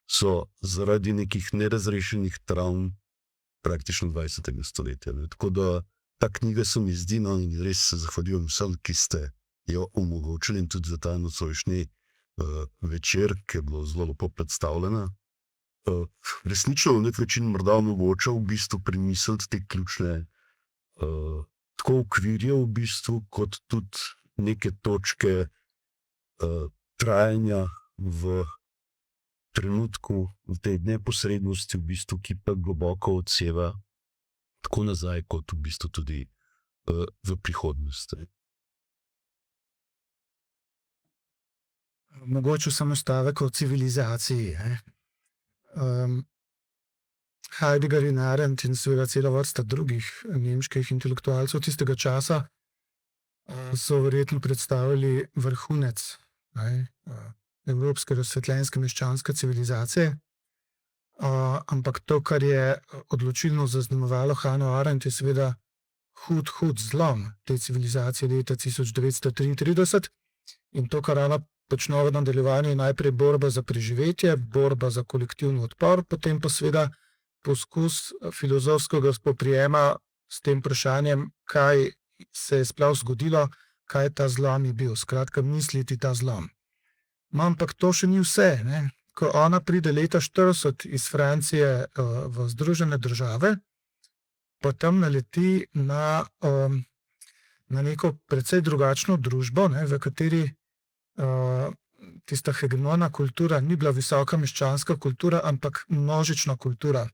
so zaradi nekih nerazrešenih travm praktično 20. stoletja. Ne. Tako da ta knjiga se mi zdi, in res se zahvaljujem vsem, ki ste jo omogočili in tudi za ta nocojšnji večer, ki je bilo zelo lepo predstavljena. Resnično v nek način morda omogoča v bistvu premisliti te ključne tako okvirje v bistvu, kot tudi neke točke trajanja v trenutku, v tej neposrednosti, v bistvu, ki pa globoko odseva tako nazaj, kot v bistvu tudi v prihodnosti. Mogoče samo stavek o civilizaciji. Heidegger in Arendt in seveda cela vrsta drugih nemških intelektualcev tistega časa so verjetno predstavili vrhunec evropske razsvetljenske meščanske civilizacije. Ampak to, kar je odločilno zaznamovalo Hannah Arendt, je seveda hud zlom te civilizacije leta 1933. In to, kar ona počne v nadaljevanju, je najprej borba za preživetje, borba za kolektivni odpor, potem pa seveda poskus filozofskega spoprijema s tem vprašanjem, kaj se je sploh zgodilo, kaj ta zlom je bil. Skratka, misliti ta zlom. No, ampak to še ni vse. Ne? Ko ona pride leta 1940 iz Francije v Združene države, pa tam naleti na neko precej drugačno družbo, ne, v kateri tista hegemona kultura ni bila visoka meščanska kultura, ampak množična kultura.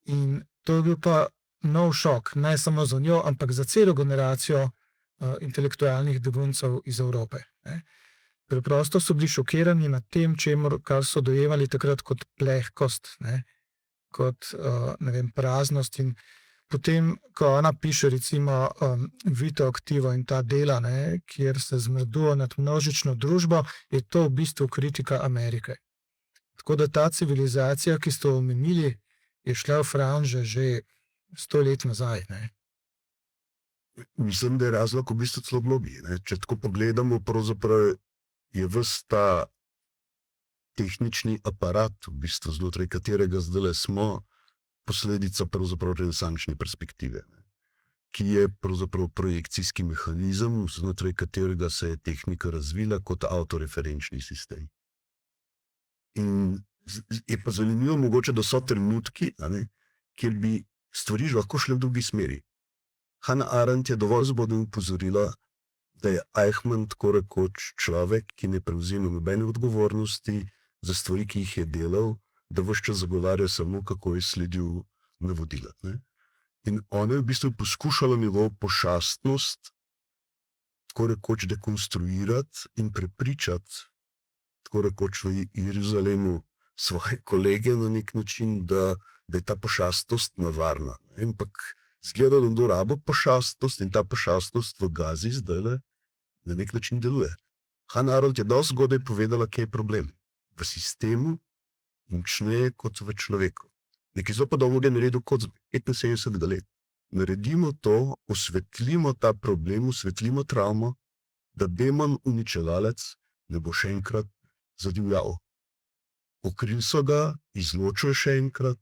In to je bil pa nov šok, ne samo za njo, ampak za celo generacijo intelektualnih beguncev iz Evrope. Ne. Preprosto so bili šokirani nad tem, kar so dojemali takrat kot plehkost, ne, kot praznost. In potem, ko ona piše recimo Vito aktivo in ta dela, ne, kjer se zmrduje nad množično družbo, je to v bistvu kritika Amerike. Tako da ta civilizacija, ki ste omenili, je šla v franže že 100 let nazaj. Ne. Mislim, da je razlog v bistvu celo globlji. Če tako pogledamo, pravzaprav je ves ta tehnični aparat, v bistvu znotraj katerega zdaj smo, posledica pravzaprav renesančne perspektive, ki je pravzaprav projekcijski mehanizem, znotraj katerega se je tehnika razvila kot avtoreferenčni sistem. In je pa zanimivo mogoče, da so trenutki, kjer bi stvari lahko šle v drugi smeri. Hannah Arendt je dovolj zgodaj upozorila, da je Eichmann tako rekoč človek, ki ne prevzema nobene odgovornosti za stvari, ki jih je delal, da ves čas zagovarja samo, kako je sledil navodila. In ona je v bistvu poskušala njegovo pošastnost tako rekoč dekonstruirati in prepričati tako rekoč v Jeruzalemu svoje kolege na nek način, da je ta pošastnost nevarna. Ampak zgleda, da kdo rabo pošastnost in ta pošastnost v Gazi zdajle na nek način deluje. Hannah Arendt je dosti zgodaj povedala, kje je problem. V sistemu močneje kot v človeku. Nekaj zelo podobnega je naredil kot 75 let. Naredimo to, osvetlimo ta problem, osvetlimo travmo, da demon uničevalec ne bo še enkrat zadivjal. Pokrili so ga, izločil še enkrat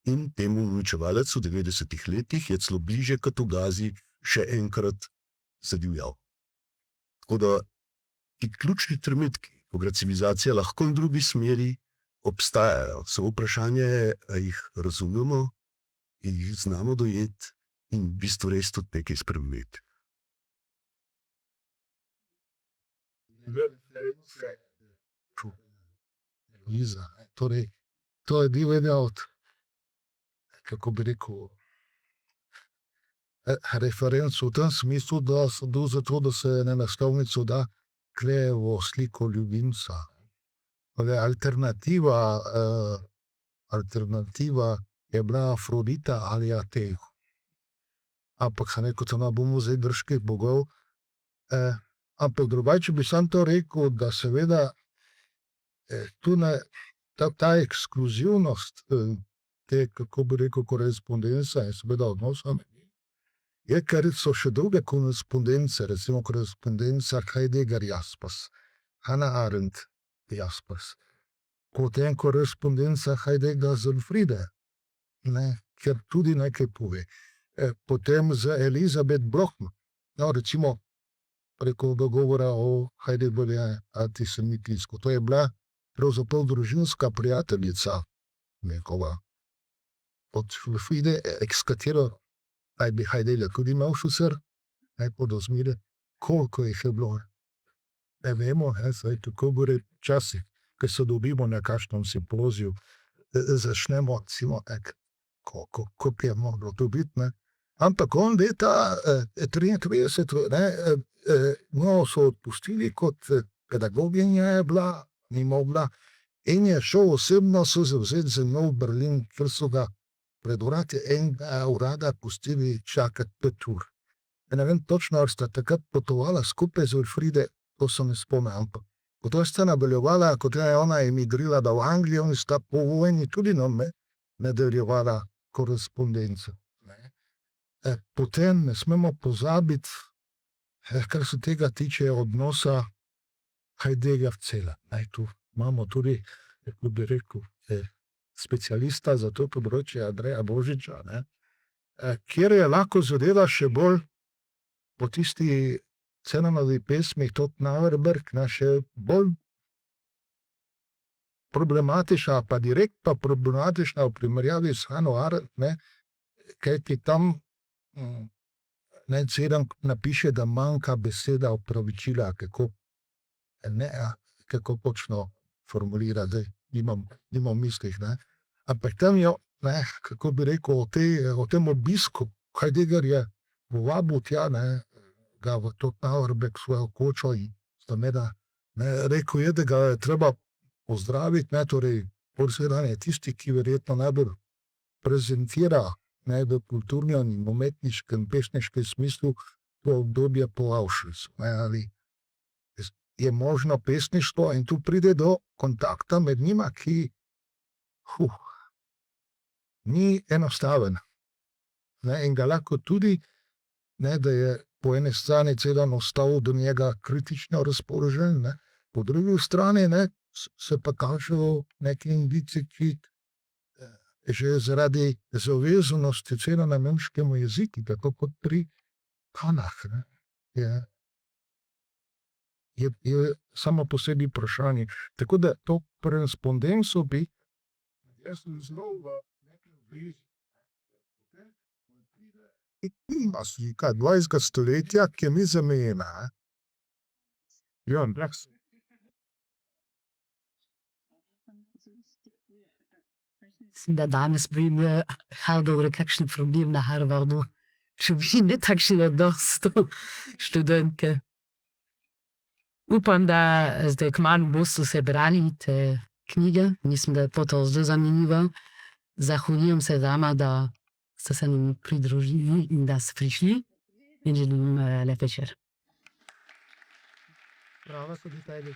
in temu uničevalec v 90 letih je celo bliže kot v Gazi še enkrat zadivjal. Tako da ti ključni trenutki, ko gre civilizacija lahko v drugi smeri, obstajajo. Samo vprašanje je, ali jih razumemo, jih znamo dojeti in v bistvu res tudi nekaj spremeniti. Torej, to je bil eden od, kako bi rekel, referenc v tem smislu, da so bil zato, da se na naslovnico da Klejevo sliko ljubimca. Alternativa je bila Afrodita ali Atej. Ampak se kot ona bomo zdaj grških bogov. Ampak drugače bi sam to rekel, da seveda tu ta ekskluzivnost te, kako bi rekel, korespondence in seveda odnosa je, ker so še druge korespondence, recimo korespondenca Heidegger-Jaspers, Hannah Arendt-Jaspers, potem korespondenca Heidegger-Zolfride, ker tudi nekaj pove. Potem z Elizabeth Bloch, recimo preko dogovora o Heideggerju antisemitizmu. To je bila pravzaprav družinska prijateljica nekova od Zolfride, s katero naj bi Heidegger tudi imel sicer, pod ozmire, koliko jih je bilo. Ne vemo, zdaj tako gore časi. ki se dobimo na kakšnem simpoziju, začnemo recimo tako, kako je moglo to biti, ne. Ampak on leta 33, no, so odpustili kot pedagoginja je bila, ni mogla, in je šel osebno se zavzeti za nov Berlin, ker so ga pred vrati enega urada pustili čakati 5 ur. Ne vem točno, ali sta takrat potovala skupaj z Elfride, to se ne spomnim, ampak potem sta nadaljevala, kot je ona emigrirala v Anglijo in sta po vojni tudi nadaljevala korespondenco. Potem ne smemo pozabiti, kar se tega tiče odnosa Heidegger-Celar. Tu imamo tudi, kako bi rekel, specialista za to področje Andreja Božiča, kjer je lahko zadeva še bolj po tisti Celarnovi pesmi Tod Nauerberg, še bolj problematična, pa direktno problematična v primerjavi s Hannah Arendt, kajti tam Celar napiše, da manjka beseda opravičila, kako točno formulira, zdaj nimam v mislih, ampak tam je, kako bi rekel, o tem obisku, Heidegger je povabil tja, ga v Tod Nauerberg svojo kočo in seveda, rekel je, da ga je treba pozdraviti, torej Selar je tisti, ki verjetno najbolj prezentira v kulturnem in umetniškem, pesniškem smislu to obdobje po Auschwitzu, ali je možno pesništvo in tu pride do kontakta med njima, ki ni enostaven. In ga lahko tudi, da je po eni strani Celar ostal do njega kritično razpoložen, po drugi strani se pa kažejo neki indici, ki že zaradi zavezanosti Celarja nemškemu jeziku, tako kot pri Hannah, je samo po sebi vprašanje. Tako da to korespondenco bi jaz zelo v nekem blizu. 20. stoletja, ki ni zamejena. Mislim, da danes bi imel Haldor kakšen problem na Harvardu, če bi ne takšen odnos do študentke. Upam, da zdaj kmalu boste se brali te knjige. Mislim, da je to zelo zanimivo. Zahvaljujem se vama, da ste se nam pridružili in da ste prišli. In želim lep večer. Bravo, tudi tebi.